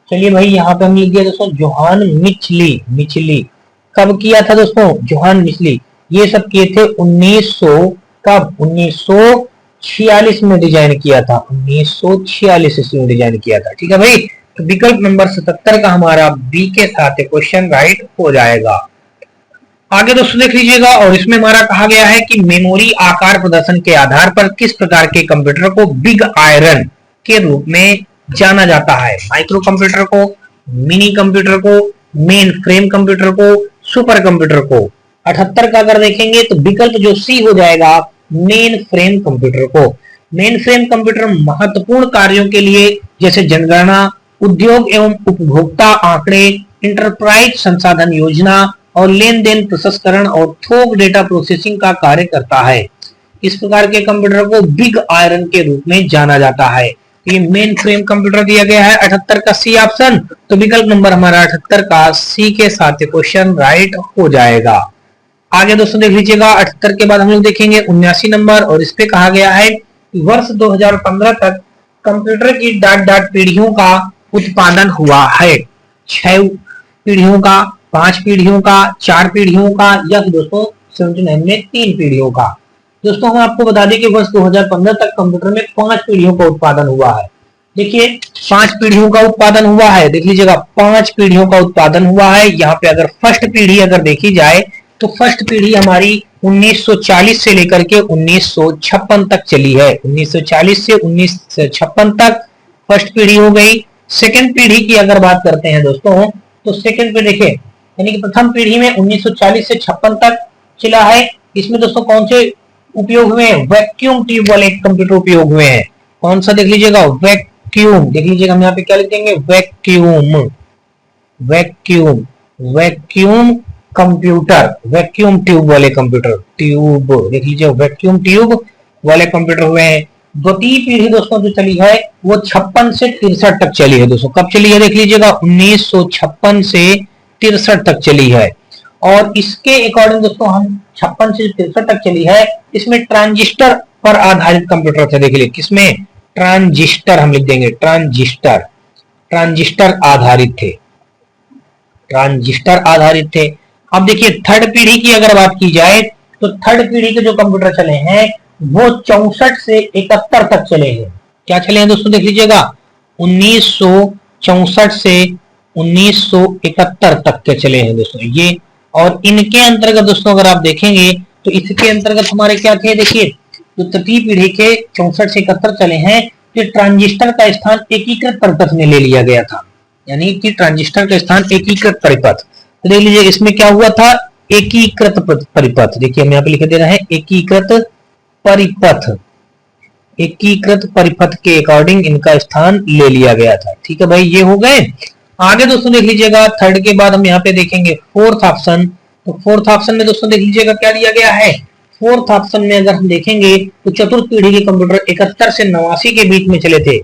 चलिए भाई यहाँ पे हम लिख दिया दोस्तों जोहान मिचली। कब किया था दोस्तों जोहान मिचली? ये सब किए थे 1946 में डिजाइन किया था, 1946 में डिजाइन किया था। ठीक है भाई, तो विकल्प नंबर 77 का हमारा बी के साथ क्वेश्चन राइट हो जाएगा। आगे दोस्तों देख लीजिएगा, और इसमें हमारा कहा गया है कि मेमोरी आकार प्रदर्शन के आधार पर किस प्रकार के कंप्यूटर को बिग आयरन के रूप में जाना जाता है? माइक्रो कंप्यूटर को, मिनी कंप्यूटर को, मेन फ्रेम कंप्यूटर को, सुपर कंप्यूटर को। 78 का अगर देखेंगे तो विकल्प जो सी हो जाएगा मेन फ्रेम कंप्यूटर को। मेन फ्रेम कंप्यूटर महत्वपूर्ण कार्यों के लिए जैसे जनगणना, उद्योग एवं उपभोक्ता आंकड़े, इंटरप्राइज संसाधन योजना और लेन देन प्रसंस्करण और थोक डेटा प्रोसेसिंग का कार्य करता है। इस प्रकार के कंप्यूटर को बिग आयरन के रूप में जाना जाता है। ये मेन फ्रेम कंप्यूटर दिया गया है 78 का सी ऑप्शन। तो विकल्प नंबर हमारा 78 का सी के साथ क्वेश्चन राइट हो जाएगा। आगे दोस्तों देख लीजिएगा 78 के बाद हम लोग देखेंगे 79 नंबर, और इस पे कहा गया है कि वर्ष 2015 तक कंप्यूटर की डाट पीढ़ियों का उत्पादन हुआ है। 6 पीढ़ियों का, 5 पीढ़ियों का, 4 पीढ़ियों का या फिर दोस्तों 79 में 3 पीढ़ियों का। दोस्तों हम आपको बता दें कि वर्ष 2015 तक कंप्यूटर में 5 पीढ़ियों का उत्पादन हुआ है। देखिए 5 पीढ़ियों का उत्पादन हुआ है, देख लीजिएगा 5 पीढ़ियों का उत्पादन हुआ है। यहाँ पे अगर फर्स्ट पीढ़ी अगर देखी जाए तो फर्स्ट पीढ़ी हमारी 1940 से लेकर के 1956 तक चली है। 1940 से 1956 तक फर्स्ट पीढ़ी हो गई। सेकंड पीढ़ी की अगर बात करते हैं दोस्तों, तो सेकंड पीढ़ी देखिए, यानी कि प्रथम पीढ़ी में 1940 से 56 तक चला है। इसमें दोस्तों कौन से उपयोग हुए हैं? वैक्यूम ट्यूब वाले कंप्यूटर उपयोग हुए हैं। कौन सा देख लीजिएगा? वैक्यूम। देख लीजिएगा हम यहाँ पे क्या लिख देंगे? Vacuum, vacuum, vacuum computer, vacuum tube वाले कंप्यूटर, ट्यूब देख लीजिए, वैक्यूम ट्यूब वाले कंप्यूटर हुए हैं। द्वितीय पीढ़ी दोस्तों जो चली है वो 56 से 63 तक चली है। दोस्तों कब चली है? देख लीजिएगा 1956 से 63 तक चली है। और इसके अकॉर्डिंग दोस्तों हम 56 से 63 तक चली है। इसमें ट्रांजिस्टर पर आधारित कंप्यूटर थे। देखिए किसमें? ट्रांजिस्टर हम लिख देंगे, ट्रांजिस्टर, ट्रांजिस्टर आधारित थे, ट्रांजिस्टर आधारित थे। अब देखिए थर्ड पीढ़ी की अगर बात की जाए तो थर्ड पीढ़ी के जो कंप्यूटर चले हैं वो 64 से 71 तक चले हैं। क्या चले हैं दोस्तों? देख लीजिएगा 1964 से 1971 तक के चले हैं दोस्तों ये। और इनके अंतर्गत दोस्तों अगर आप देखेंगे तो इसके अंतर्गत हमारे क्या थे? देखिए जो तृतीय पीढ़ी के 64 से 71 चले हैं, तो ट्रांजिस्टर का स्थान एकीकृत परिपथ में ले लिया गया था, यानी कि ट्रांजिस्टर का स्थान एकीकृत परिपथ। तो देख लीजिए इसमें क्या हुआ था? एकीकृत परिपथ। देखिए हम यहाँ पे लिख दे रहे हैं एकीकृत परिपथ, एकीकृत परिपथ के अकॉर्डिंग इनका स्थान ले लिया गया था। ठीक है भाई, ये हो गए। आगे दोस्तों देख लीजिएगा थर्ड के बाद हम यहाँ पे देखेंगे फोर्थ ऑप्शन। तो फोर्थ ऑप्शन में दोस्तों देख लीजिएगा क्या दिया गया है। फोर्थ ऑप्शन में अगर हम देखेंगे तो चतुर्थ पीढ़ी के कंप्यूटर 71 से 89 के बीच में चले थे,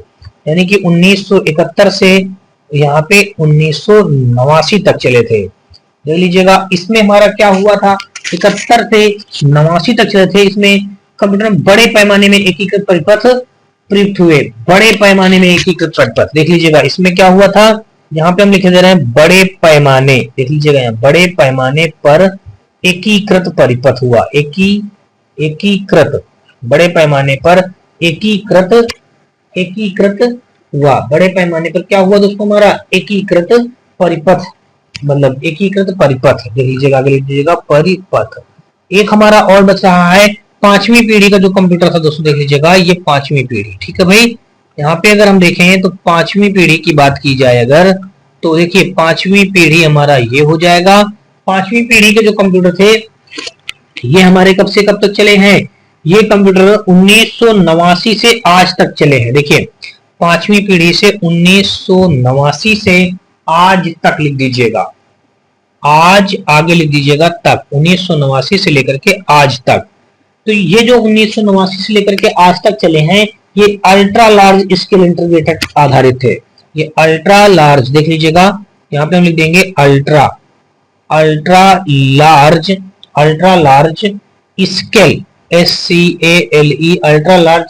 यानी कि 1971 से यहाँ पे 1989 तक चले थे। देख लीजिएगा इसमें हमारा क्या हुआ था? 71 से 89 तक चले थे। इसमें कंप्यूटर में बड़े पैमाने में एकीकृत परिपथ प्रयुक्त हुए, बड़े पैमाने में एकीकृत परिपथ। देख लीजिएगा इसमें क्या हुआ था? यहाँ पे हम लिखे दे रहे हैं बड़े पैमाने, देख लीजिएगा यहाँ बड़े पैमाने पर एकीकृत परिपथ हुआ, एकीकृत, बड़े पैमाने पर एकीकृत, एकीकृत हुआ। बड़े पैमाने पर क्या हुआ दोस्तों? हमारा एकीकृत परिपथ, मतलब एकीकृत परिपथ। देख लीजिएगा आगे लिख दीजिएगा परिपथ। एक हमारा और बच रहा है 5वीं पीढ़ी का जो कंप्यूटर था दोस्तों, देख लीजिएगा ये 5वीं पीढ़ी। ठीक है भाई, यहाँ पे अगर हम देखें तो 5वीं पीढ़ी की बात की जाए अगर, तो देखिए 5वीं पीढ़ी हमारा ये हो जाएगा। 5वीं पीढ़ी के जो कंप्यूटर थे ये हमारे कब से कब तक चले हैं? ये कंप्यूटर 1989 से आज तक चले हैं। देखिए 5वीं पीढ़ी से 1989 से आज तक लिख दीजिएगा, आज आगे लिख दीजिएगा तक, 1989 से लेकर के आज तक। तो ये जो 1989 से लेकर के आज तक चले हैं ये अल्ट्रा लार्ज स्केल इंटीग्रेटेड आधारित थे। ये अल्ट्रा लार्ज, देख लीजिएगा यहाँ पे हम लिख देंगे ultra, ultra large, ultra large scale, SCALE, ultra large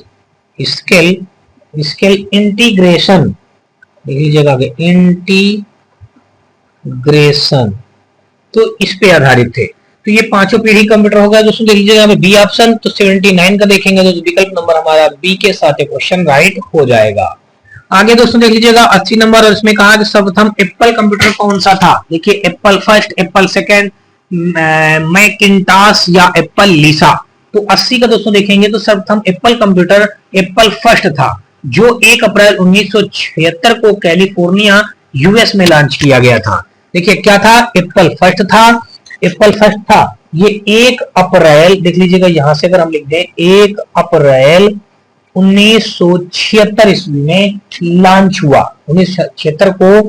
scale, scale integration, देख लीजिएगा आगे इंटीग्रेशन, तो इस पे आधारित थे। तो ये पांचों पीढ़ी कंप्यूटर होगा दोस्तों। देख लीजिएगा बी ऑप्शन, तो 79 का देखेंगे तो विकल्प नंबर हमारा बी के साथ क्वेश्चन राइट हो जाएगा। आगे दोस्तों देख लीजिएगा 80 नंबर, और इसमें कहा कि सर्वप्रथम एप्पल कंप्यूटर कौन सा था? देखिए Apple first, Apple second, Macintosh या एप्पल लीसा। तो 80 का दोस्तों देखेंगे तो सर्वप्रथम एप्पल कंप्यूटर एप्पल फर्स्ट था, जो 1 अप्रैल 1976 को कैलिफोर्निया यूएस में लॉन्च किया गया था। देखिए क्या था? एप्पल फर्स्ट था, एप्पल फर्स्ट था। ये 1 अप्रैल, देख लीजिएगा यहां से अगर हम लिख दें 1 अप्रैल 1976 ईस्वी में लॉन्च हुआ। 1976 को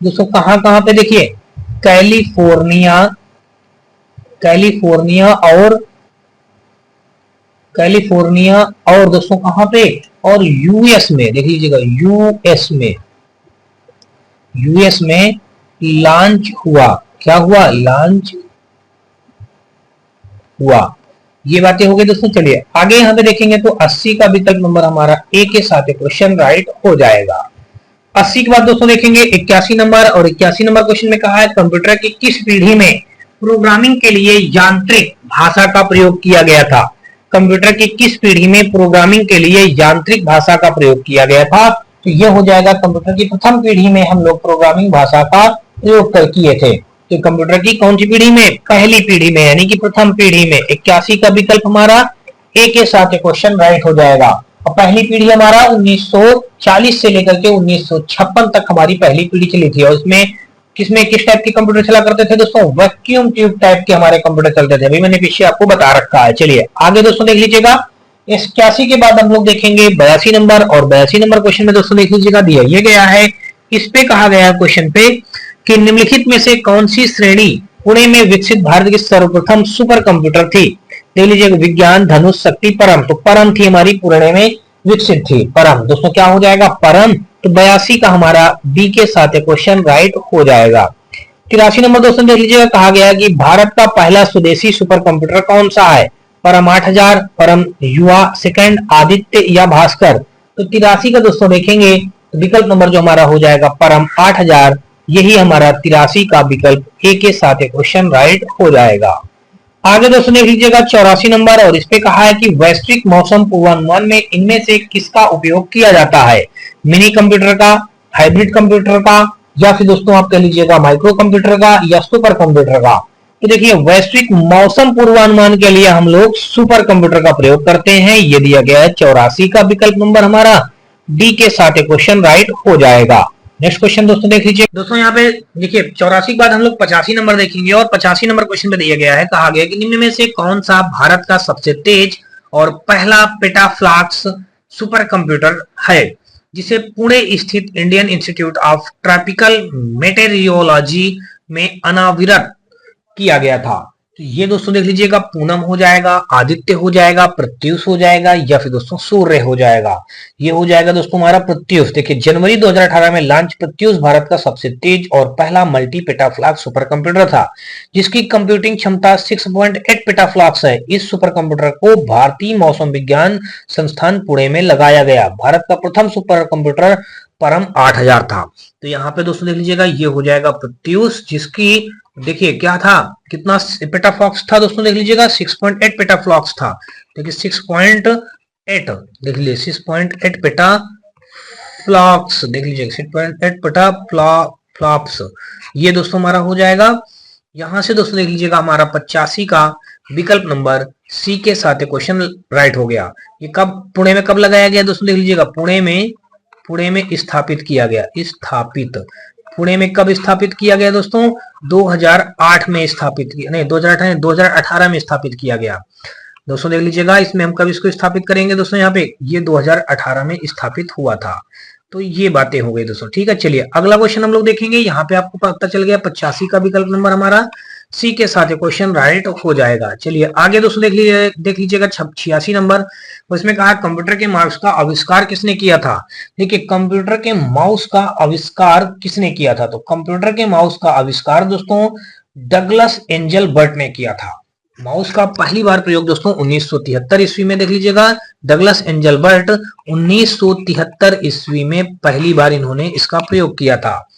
दोस्तों कहां कहां पे? देखिए कैलिफोर्निया, कैलिफोर्निया और दोस्तों कहां पे? और यूएस में, देख लीजिएगा यूएस में लॉन्च हुआ। क्या हुआ? लॉन्च हुआ। ये बातें हो गई दोस्तों। चलिए आगे यहाँ पे देखेंगे तो 80 का विकल्प नंबर हमारा ए के साथ क्वेश्चन राइट हो जाएगा। 80 के बाद दोस्तों देखेंगे 81 नंबर, और 81 नंबर क्वेश्चन में कहा है कंप्यूटर की किस पीढ़ी में प्रोग्रामिंग के लिए यांत्रिक भाषा का प्रयोग किया गया था? कंप्यूटर की किस पीढ़ी में प्रोग्रामिंग के लिए यांत्रिक भाषा का प्रयोग किया गया था? तो ये हो जाएगा कंप्यूटर की प्रथम पीढ़ी में हम लोग प्रोग्रामिंग भाषा का प्रयोग कर किए थे। तो कंप्यूटर की कौन सी पीढ़ी में? पहली पीढ़ी में, यानी कि प्रथम पीढ़ी में। 81 का विकल्प हमारा ए के साथ क्वेश्चन राइट हो जाएगा। और पहली पीढ़ी हमारा 1940 से लेकर के 1956 तक हमारी पहली पीढ़ी चली थी। और उसमें किस टाइप के कंप्यूटर चला करते थे दोस्तों? वैक्यूम ट्यूब टाइप के हमारे कंप्यूटर चलते थे। अभी मैंने पीछे आपको बता रखा है। चलिए आगे दोस्तों देख लीजिएगा। 81 के बाद हम लोग देखेंगे 82 नंबर, और 82 नंबर क्वेश्चन में दोस्तों देख लीजिएगा दिया ये गया है, इस पे कहा गया है क्वेश्चन पे कि निम्नलिखित में से कौन सी श्रेणी पुणे में विकसित भारत की सर्वप्रथम सुपर कंप्यूटर थी? देख लीजिएगा, विज्ञान, धनुष, शक्ति, परम। तो परम थी हमारी, पुणे में विकसित थी परम। दोस्तों क्या हो जाएगा? परम। तो 82 का हमारा बी के साथ क्वेश्चन राइट हो जाएगा। 83 नंबर दोस्तों देख लीजिएगा, कहा गया कि भारत का पहला स्वदेशी सुपर कंप्यूटर कौन सा है? परम 8000, परम युवा, सेकंड आदित्य या भास्कर। तो 83 का दोस्तों देखेंगे विकल्प नंबर जो हमारा हो जाएगा परम 8000, यही हमारा 83 का विकल्प ए के साथ क्वेश्चन राइट हो जाएगा। आगे दोस्तों देख लीजिएगा 84 नंबर, और इस पे कहा है कि वैश्विक मौसम पूर्वानुमान में इनमें से किसका उपयोग किया जाता है? मिनी कंप्यूटर का, हाइब्रिड कंप्यूटर का, या फिर दोस्तों आप कह लीजिएगा माइक्रो कंप्यूटर का, या सुपर कंप्यूटर का। तो देखिए, वैश्विक मौसम पूर्वानुमान के लिए हम लोग सुपर कंप्यूटर का प्रयोग करते हैं। ये दिया गया है 84 का विकल्प नंबर हमारा डी के साथ क्वेश्चन राइट हो जाएगा। नेक्स्ट क्वेश्चन दोस्तों देख लीजिए। दोस्तों यहाँ पे देखिए 84 के बाद हम लोग 85 नंबर देखेंगे, और 85 नंबर क्वेश्चन में दिया गया है, कहा गया कि निम्न में से कौन सा भारत का सबसे तेज और पहला पेटाफ्लॉक्स सुपर कंप्यूटर है, जिसे पुणे स्थित Indian institute of tropical meteorology में अनावृत किया गया था? तो ये दोस्तों देख लीजिएगा, पूनम हो जाएगा, आदित्य हो जाएगा, प्रत्युष हो जाएगा, या फिर दोस्तों सूर्य हो जाएगा। ये हो जाएगा दोस्तों हमारा प्रत्युष। देखिए जनवरी 2018 में लॉन्च प्रत्युष भारत का सबसे तेज और पहला मल्टी पेटाफ्लॉक्स सुपर कंप्यूटर था, जिसकी कंप्यूटिंग क्षमता 6.8 पेटाफ्लॉक्स है। इस सुपर कंप्यूटर को भारतीय मौसम विज्ञान संस्थान पुणे में लगाया गया। भारत का प्रथम सुपर कंप्यूटर परम 8000 था। तो यहाँ पे दोस्तों देख लीजिएगा, ये हो जाएगा प्रत्युष, जिसकी देखिए क्या था, कितना पेटाफ्लॉक्स था दोस्तों देख लीजिएगा, 6.8 पेटाफ्लॉक्स था। देखिए 6.8 देख लीजिए, 6.8 पेटाफ्लॉक्स देख लीजिए, 6.8 पेटाफ्लॉप्स। ये दोस्तों हमारा हो जाएगा। यहां से दोस्तों देख लीजिएगा हमारा 85 का विकल्प नंबर सी के साथ क्वेश्चन राइट हो गया। ये कब पुणे में कब लगाया गया दोस्तों देख लीजिएगा, पुणे में स्थापित किया गया। पुणे में कब स्थापित किया गया दोस्तों? 2008 में स्थापित किया, नहीं 2018 में स्थापित किया गया। दोस्तों देख लीजिएगा, इसमें हम कब इसको स्थापित करेंगे दोस्तों? यहाँ पे ये 2018 में स्थापित हुआ था। तो ये बातें हो गई दोस्तों, ठीक है। चलिए अगला क्वेश्चन हम लोग देखेंगे। यहाँ पे आपको पता चल गया 85 का विकल्प नंबर हमारा सी के साथ क्वेश्चन राइट हो जाएगा। चलिए आगे दोस्तों देख लीजिएगा 86 नंबर, उसमें कहा कंप्यूटर के माउस का आविष्कार किसने किया था? देखिए कंप्यूटर के माउस का आविष्कार किसने किया था? तो कंप्यूटर के माउस का आविष्कार दोस्तों डगलस एंजल बर्ट ने किया था। माउस का पहली बार प्रयोग दोस्तों 1973 ईस्वी में देख लीजिएगा, डगलस एंजल बर्ट 1973 ईस्वी में पहली बार इन्होंने इसका प्रयोग किया था।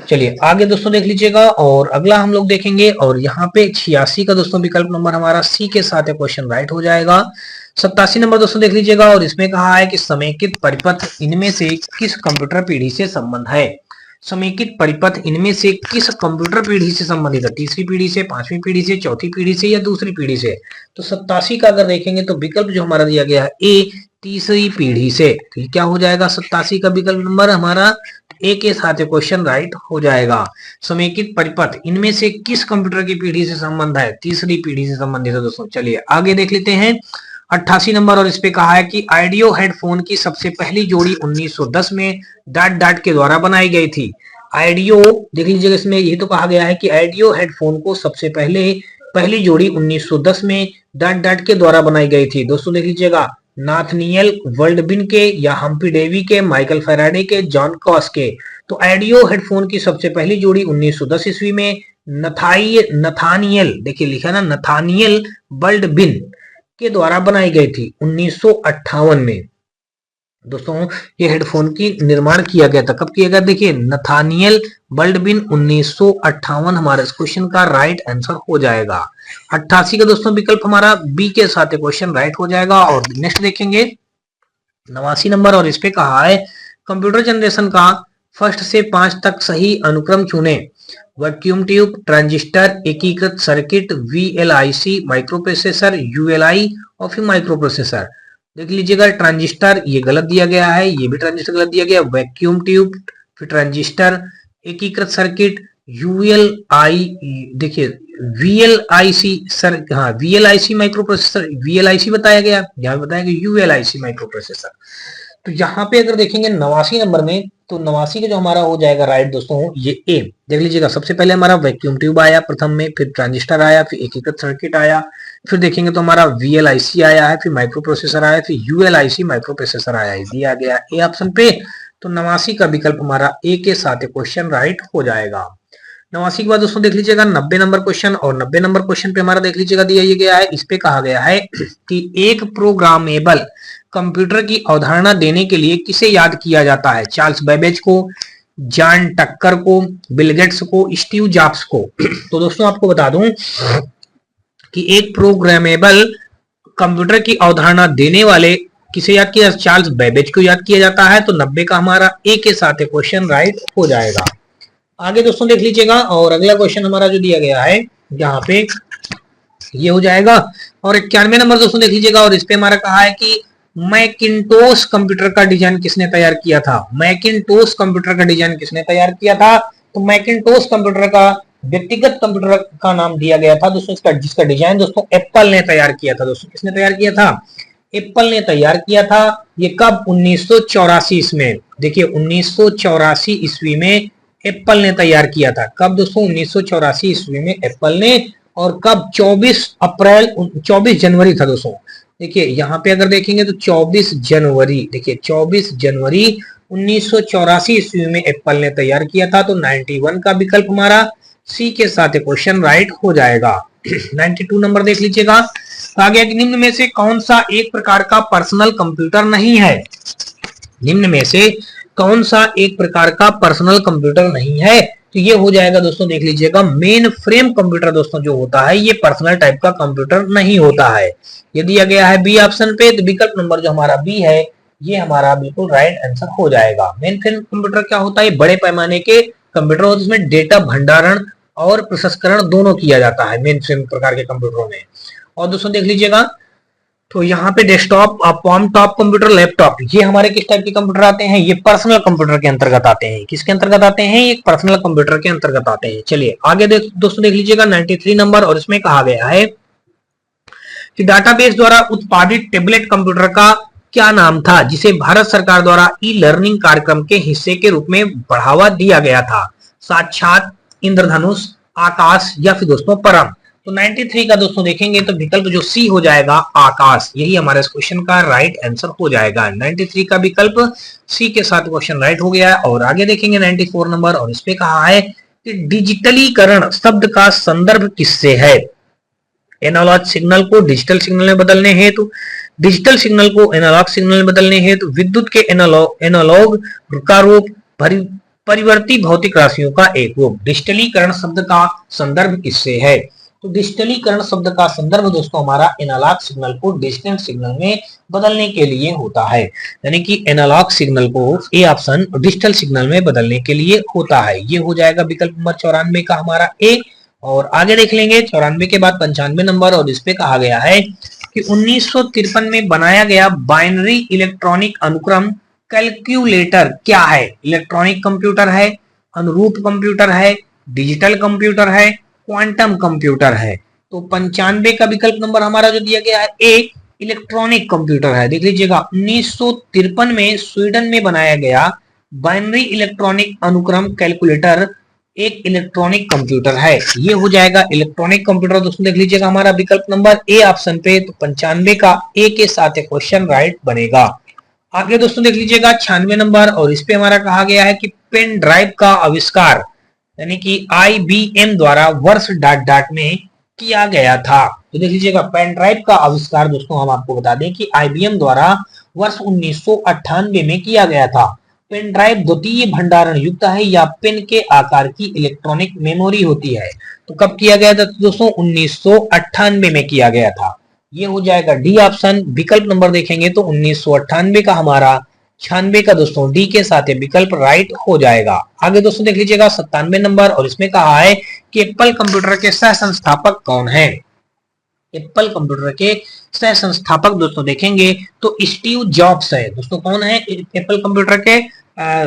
चलिए आगे दोस्तों देख लीजिएगा, और अगला हम लोग देखेंगे, और यहाँ पे 86 का दोस्तों विकल्प नंबर हमारा सी के साथ क्वेश्चन राइट हो जाएगा। 87 नंबर दोस्तों देख लीजिएगा, और इसमें कहा है कि समेकित परिपथ इनमें से किस कंप्यूटर पीढ़ी से संबंध है? समेकित परिपथ इनमें से किस कंप्यूटर पीढ़ी से संबंधित है? तीसरी पीढ़ी से, पांचवी पीढ़ी से, चौथी पीढ़ी से, या दूसरी पीढ़ी से? तो 87 का अगर देखेंगे तो विकल्प जो हमारा दिया गया है ए, तीसरी पीढ़ी से। तो क्या हो जाएगा 87 का विकल्प नंबर हमारा ए के साथ क्वेश्चन राइट हो जाएगा। समेकित परिपथ इनमें से किस कंप्यूटर की पीढ़ी से संबंध है? तीसरी पीढ़ी से संबंधित है दोस्तों। चलिए आगे देख लेते हैं 88 नंबर, और इस पे कहा है कि ऑडियो हेडफोन की सबसे पहली जोड़ी 1910 में डाट के द्वारा बनाई गई थी। ऑडियो देख लीजिएगा, इसमें ये तो कहा गया है कि ऑडियो हेडफोन को सबसे पहली जोड़ी 1910 में डाट के द्वारा बनाई गई थी। दोस्तों देख लीजिएगा, नाथनियल वर्ल्डबिन के, या हम्पी डेवी के, माइकल फैराडे के, जॉन कॉस के। तो ऑडियो हेडफोन की सबसे पहली जोड़ी 1910 ईस्वी में नथानियल, देखिए लिखा ना, नथानियल वर्ल्डबिन के द्वारा बनाई गई थी 1958 में। दोस्तों ये हेडफोन की निर्माण किया गया था, कब किया गया? देखिए नथानियल वर्ल्डबिन 1958 हमारे इस क्वेश्चन का राइट आंसर हो जाएगा। 88 का दोस्तों विकल्प हमारा बी के साथ क्वेश्चन राइट हो जाएगा। और नेक्स्ट देखेंगे 89 नंबर, और इस पे कहा है कंप्यूटर जनरेशन का फर्स्ट से 5 तक सही अनुक्रम चुने। वैक्यूम ट्यूब, ट्रांजिस्टर, एकीकृत सर्किट, वीएलआईसी, माइक्रो प्रोसेसर, यूएलआई और फिर माइक्रो प्रोसेसर। देख लीजिएगा ट्रांजिस्टर ये गलत दिया गया है, ये भी ट्रांजिस्टर गलत दिया गया। वैक्यूम ट्यूब, फिर ट्रांजिस्टर, एकीकृत सर्किट, यूएलआई, देखिए वीएलआईसी सर, हाँ वीएलआईसी माइक्रो प्रोसेसर, वीएलआईसी बताया गया, यहाँ बताया गया यूएलआईसी माइक्रो प्रोसेसर। तो यहाँ पे अगर देखेंगे 89 नंबर में, तो 89 का जो हमारा हो जाएगा राइट दोस्तों ये ए। देख लीजिएगा सबसे पहले हमारा वैक्यूम ट्यूब आया प्रथम में, फिर ट्रांजिस्टर आया, फिर एकीकृत सर्किट आया, फिर देखेंगे तो हमारा वीएलआईसी आया है, फिर माइक्रो प्रोसेसर आया, फिर यूएलआईसी माइक्रो प्रोसेसर आया, दिया गया ए ऑप्शन पे। तो 89 का विकल्प हमारा ए के साथ क्वेश्चन राइट हो जाएगा। 89 के बाद दोस्तों देख लीजिएगा 90 नंबर क्वेश्चन, और 90 नंबर क्वेश्चन पे हमारा देख लीजिएगा दिया ये गया है, इस पे कहा गया है कि एक प्रोग्रामेबल कंप्यूटर की अवधारणा देने के लिए किसे याद किया जाता है। चार्ल्स बेबेज को, जॉन टक्कर को, बिल गेट्स को, स्टीव जॉब्स को। तो दोस्तों आपको बता दूं कि एक प्रोग्रामेबल कंप्यूटर की अवधारणा देने वाले किसे याद किया, चार्ल्स बेबेज को याद किया जाता है। तो 90 का हमारा ए के साथ क्वेश्चन राइट हो जाएगा। आगे दोस्तों देख लीजिएगा, और अगला क्वेश्चन हमारा जो दिया गया है यहाँ पे ये हो जाएगा। और 91 नंबर दोस्तों देख लीजिएगा, और इस पे हमारा कहा है कि मैकिंटोश कंप्यूटर का डिजाइन किसने तैयार किया था। मैकिंटोश कंप्यूटर का डिजाइन किसने तैयार किया था। तो मैकिंटोश कंप्यूटर का व्यक्तिगत कंप्यूटर का नाम दिया गया था दोस्तों, इसका जिसका डिजाइन दोस्तों एप्पल ने तैयार किया था। दोस्तों किसने तैयार किया था, एप्पल ने तैयार किया था। ये कब, 1984 इसमें, देखिए 1984 ईस्वी में एप्पल ने तैयार किया था। कब दोस्तों, 1984 ईस्वी में एप्पल ने। और कब, 24 जनवरी था दोस्तों। देखिए यहाँ पे अगर देखेंगे तो 24 जनवरी, देखिए 24 जनवरी 1984 ईस्वी में एप्पल ने तैयार किया था। तो 91 का विकल्प हमारा सी के साथ क्वेश्चन राइट हो जाएगा। 92 नंबर देख लीजिएगा, कहा गया कि निम्न में से कौन सा एक प्रकार का पर्सनल कंप्यूटर नहीं है। निम्न में से कौन सा एक प्रकार का पर्सनल कंप्यूटर नहीं है। तो ये हो जाएगा दोस्तों देख लीजिएगा मेन फ्रेम कंप्यूटर दोस्तों जो होता है ये पर्सनल टाइप का कंप्यूटर नहीं होता है। ये दिया गया है बी ऑप्शन पे, तो विकल्प नंबर जो हमारा बी है ये हमारा बिल्कुल राइट आंसर हो जाएगा। मेन फ्रेम कंप्यूटर क्या होता है, बड़े पैमाने के कंप्यूटर होते हैं, इसमें डेटा भंडारण और प्रसंस्करण दोनों किया जाता है मेन फ्रेम प्रकार के कंप्यूटरों में। और दोस्तों देख लीजिएगा तो यहाँ पे डेस्कटॉप, पॉम टॉप कंप्यूटर, लैपटॉप, ये हमारे किस टाइप के कंप्यूटर आते हैं, ये पर्सनल कंप्यूटर के अंतर्गत आते हैं। किसके अंतर्गत आते हैं, ये पर्सनल कंप्यूटर के अंतर्गत आते हैं। चलिए आगे दोस्तों देख लीजिएगा 93 नंबर, और इसमें कहा गया है कि डाटाबेस द्वारा उत्पादित टेबलेट कंप्यूटर का क्या नाम था जिसे भारत सरकार द्वारा ई लर्निंग कार्यक्रम के हिस्से के रूप में बढ़ावा दिया गया था। साक्षात, इंद्रधनुष, आकाश या फिर दोस्तों परम। तो 93 का दोस्तों देखेंगे तो विकल्प जो सी हो जाएगा आकाश, यही हमारे इस क्वेश्चन का राइट आंसर हो जाएगा। 93 का विकल्प सी के साथ क्वेश्चन राइट हो गया है। और आगे देखेंगे 94 नंबर, और इस पे कहा है कि डिजिटलीकरण शब्द का संदर्भ किससे है। एनालॉग सिग्नल को डिजिटल सिग्नल में बदलने हेतु, डिजिटल सिग्नल को एनालॉग सिग्नल में बदलने हेतु, विद्युत के एनालॉग का रूप, परिवर्ती भौतिक राशियों का एक रूप। डिजिटलीकरण शब्द का संदर्भ किससे है। तो डिजिटलीकरण शब्द का संदर्भ दोस्तों हमारा एनालॉग सिग्नल को डिजिटल सिग्नल में बदलने के लिए होता है। यानी कि एनालॉग सिग्नल को ए ऑप्शन डिजिटल सिग्नल में बदलने के लिए होता है। ये हो जाएगा विकल्प नंबर 94 का हमारा ए। और आगे देख लेंगे 94 के बाद 95 नंबर, और इस पे कहा गया है कि 1953 में बनाया गया बाइनरी इलेक्ट्रॉनिक अनुक्रम कैलकुलेटर क्या है। इलेक्ट्रॉनिक कंप्यूटर है, अनुरूप कंप्यूटर है, डिजिटल कंप्यूटर है, क्वांटम कंप्यूटर है। तो 95 का विकल्प नंबर हमारा जो दिया गया है ए इलेक्ट्रॉनिक कंप्यूटर है। देख लीजिएगा 1953 में स्वीडन में बनाया गया बाइनरी इलेक्ट्रॉनिक अनुक्रम कैलकुलेटर एक इलेक्ट्रॉनिक कंप्यूटर है। ये हो जाएगा इलेक्ट्रॉनिक कंप्यूटर दोस्तों देख लीजिएगा हमारा विकल्प नंबर ए ऑप्शन पे। तो 95 का ए के साथ क्वेश्चन राइट बनेगा। आगे दोस्तों देख लीजिएगा 96 नंबर, और इस पे हमारा कहा गया है कि पेन ड्राइव का आविष्कार यानी कि IBM द्वारा वर्ष डाट में किया गया था। तो देख लीजिएगा पेन ड्राइव का आविष्कार दोस्तों हम आपको बता दें कि IBM द्वारा वर्ष 1998 में किया गया था। पेन ड्राइव द्वितीय भंडारण युक्त है या पेन के आकार की इलेक्ट्रॉनिक मेमोरी होती है। तो कब किया गया था दोस्तों? 1998 में किया गया था। ये हो जाएगा डी ऑप्शन। विकल्प नंबर देखेंगे तो 1998 का हमारा 96 का दोस्तों डी के साथ ये विकल्प राइट हो जाएगा। आगे दोस्तों देख लीजिएगा 97 नंबर, और इसमें कहा है कि एप्पल कंप्यूटर के सह संस्थापक कौन है। एप्पल कंप्यूटर के सह संस्थापक दोस्तों देखेंगे तो स्टीव जॉब्स है। दोस्तों कौन है एप्पल कंप्यूटर के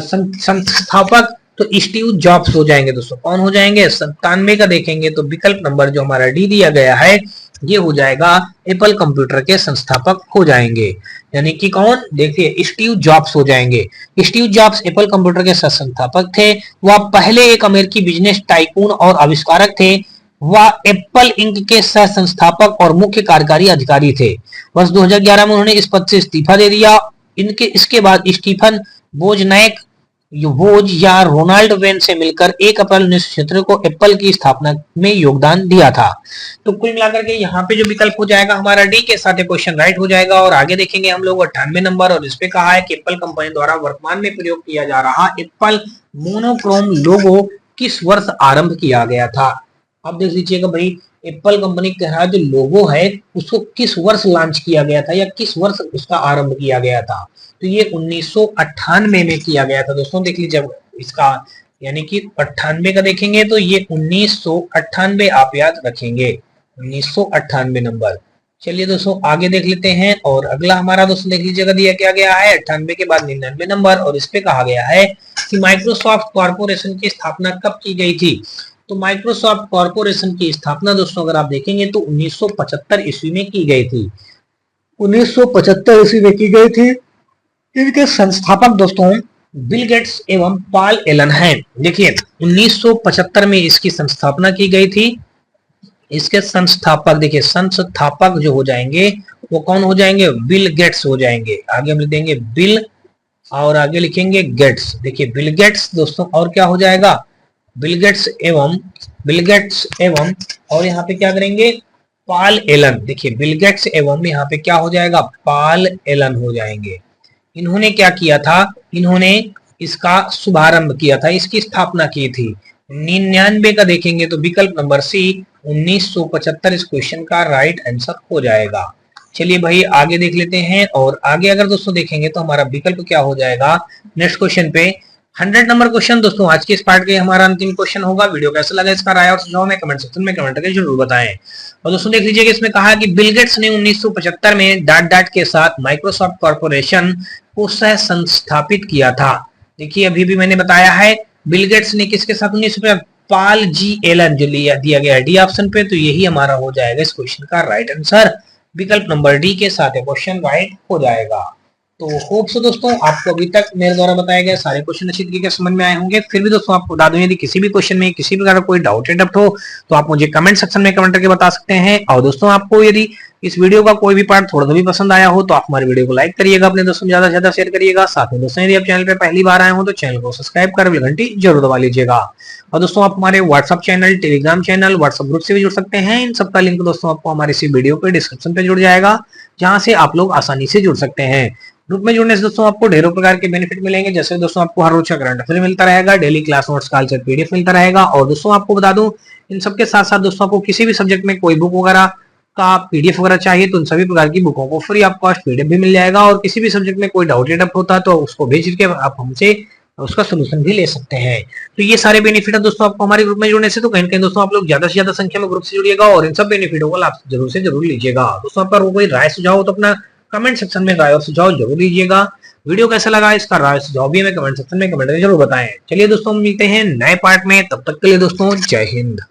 संस्थापक? तो स्टीव जॉब्स हो जाएंगे दोस्तों। कौन हो जाएंगे? 97 का देखेंगे तो विकल्प नंबर जो हमारा डी दिया गया है ये हो जाएगा, एप्पल कंप्यूटर के संस्थापक हो जाएंगे। यानी कि कौन? देखिए स्टीव जॉब्स हो जाएंगे। स्टीव जॉब्स एप्पल कंप्यूटर के संस्थापक थे। वह पहले एक अमेरिकी बिजनेस टाइकून और आविष्कारक थे। वह एप्पल इंक के सह संस्थापक और मुख्य कार्यकारी अधिकारी थे। वर्ष 2011 में उन्होंने इस पद से इस्तीफा दे दिया। इसके बाद स्टीफन वोजनैक या रोनाल्ड वेन से मिलकर 1 अप्रैल 1976 को एप्पल की स्थापना में योगदान दिया था। तो कुल मिलाकर के यहाँ पे जो विकल्प हो जाएगा हमारा डी के साथ क्वेश्चन राइट हो जाएगा। और आगे देखेंगे हम लोग 98 नंबर, और इस पे कहा है कि एप्पल कंपनी द्वारा वर्तमान में प्रयोग किया जा रहा एप्पल मोनोक्रोम लोगो किस वर्ष आरंभ किया गया था। आप देख लीजिएगा भाई, एप्पल कंपनी का जो लोगो है उसको किस वर्ष लॉन्च किया गया था या किस वर्ष उसका आरंभ किया गया था। तो ये 1998 में किया गया था दोस्तों। देख लीजिए इसका, यानी कि 98 का देखेंगे तो ये 1998 आप याद रखेंगे, 1998 नंबर। चलिए दोस्तों आगे देख लेते हैं, और अगला हमारा दोस्तों देख लीजिएगा दिया क्या गया है 98 के बाद 99 नंबर, और इस पे कहा गया है कि माइक्रोसॉफ्ट कॉर्पोरेशन की स्थापना कब की गई थी। तो माइक्रोसॉफ्ट कॉर्पोरेशन की स्थापना दोस्तों अगर आप देखेंगे तो 1975 ईस्वी में की गई थी। 1975 ईस्वी में की गई थी। इनके संस्थापक दोस्तों बिल गेट्स एवं पॉल एलन हैं। देखिए 1975 में इसकी संस्थापना की गई थी। इसके संस्थापक देखिए, संस्थापक जो हो जाएंगे वो कौन हो जाएंगे? बिल गेट्स हो जाएंगे। आगे हम लिख देंगे बिल और आगे लिखेंगे गेट्स। देखिए बिल गेट्स दोस्तों, और क्या हो जाएगा? बिल गेट्स एवं और यहाँ पे क्या करेंगे? Paul Allen. देखिए बिल गेट्स एवं यहाँ पे क्या हो जाएगा? पॉल एलन हो जाएंगे। इन्होंने क्या किया था? इन्होंने इसका शुभारंभ किया था, इसकी स्थापना की थी। 99 का देखेंगे तो विकल्प नंबर सी 1975 इस क्वेश्चन का राइट आंसर हो जाएगा। चलिए भाई आगे देख लेते हैं, और आगे अगर दोस्तों देखेंगे तो हमारा विकल्प क्या हो जाएगा नेक्स्ट क्वेश्चन पे 100 नंबर क्वेश्चन। दोस्तों आज के इस पार्ट के हमारा अंतिम क्वेश्चन होगा। वीडियो कैसा लगा इसका राय और सुझाव में कमेंट सेक्शन में कमेंट करके जरूर बताएं। और दोस्तों देख लीजिए कि इसमें कहा है कि बिल गेट्स ने 1975 में डॉट के साथ माइक्रोसॉफ्ट कॉर्पोरेशन को सह संस्थापित किया था। देखिए अभी भी मैंने बताया है बिल गेट्स ने किसके साथ 1975 पॉल जी एलन जो दिया गया डी ऑप्शन पे, तो यही हमारा हो जाएगा इस क्वेश्चन का राइट आंसर। विकल्प नंबर डी के साथ क्वेश्चन राइट हो जाएगा। तो होप सो दोस्तों आपको अभी तक मेरे द्वारा बताए गए सारे क्वेश्चन अच्छी तरीके से समझ में आए होंगे। फिर भी दोस्तों आपको बता दूं यदि किसी भी क्वेश्चन में किसी प्रकार का कोई डाउट या डप्ट हो तो आप मुझे कमेंट सेक्शन में कमेंट करके बता सकते हैं। और दोस्तों आपको यदि इस वीडियो का कोई भी पार्ट थोड़ा सा भी पसंद आया हो तो आप हमारे वीडियो को लाइक करिएगा, अपने दोस्तों में ज्यादा से ज्यादा शेयर करिएगा। साथ में दोस्तों यदि आप चैनल पे पहली बार आए हो तो चैनल को सब्सक्राइब कर बेल घंटी जरूर दबा लीजिएगा। और दोस्तों आप हमारे WhatsApp channel, Telegram channel, WhatsApp group से भी जुड़ सकते हैं। इन सबका लिंक दोस्तों आपको हमारे इसी वीडियो पे डिस्क्रिप्शन पे जुड़ जाएगा, जहां से आप लोग आसानी से जुड़ सकते हैं। ग्रुप में जुड़ने से दोस्तों आपको ढेरों प्रकार के बेनिफिट मिलेंगे, जैसे दोस्तों आपको हर रोज का करंट अफेयर मिलता रहेगा, डेली क्लास नोट्स का आंसर पीडीएफ मिलता रहेगा। और दोस्तों आपको बता दूं इन सबके साथ साथ दोस्तों आपको किसी भी सब्जेक्ट में कोई बुक वगैरह का पीडीएफ वगैरह चाहिए तो उन सभी प्रकार की बुकों को फ्री ऑफ कॉस्ट पीडीएफ भी मिल जाएगा। और किसी भी सब्जेक्ट में कोई डाउट होता है तो उसको भेज के आप हमसे उसका सोल्यूशन भी ले सकते हैं। तो ये सारे बेनिफिट है दोस्तों आपको हमारे ग्रुप में जुड़ने से। तो कहीं कहीं दोस्तों आप लोग ज्यादा से ज्यादा संख्या में ग्रुप से जुड़िएगा और इन सब बेनिफिटों को आप जरूर से जरूर लीजिएगा। दोस्तों आपका कोई राय सुझाव हो तो अपना कमेंट सेक्शन में राय और सुझाव जरूर लीजिएगा। वीडियो कैसा लगा इसका राय सुझाव भी हमें कमेंट सेक्शन में कमेंट करके जरूर बताएं। चलिए दोस्तों मिलते हैं नए पार्ट में, तब तक के लिए दोस्तों जय हिंद।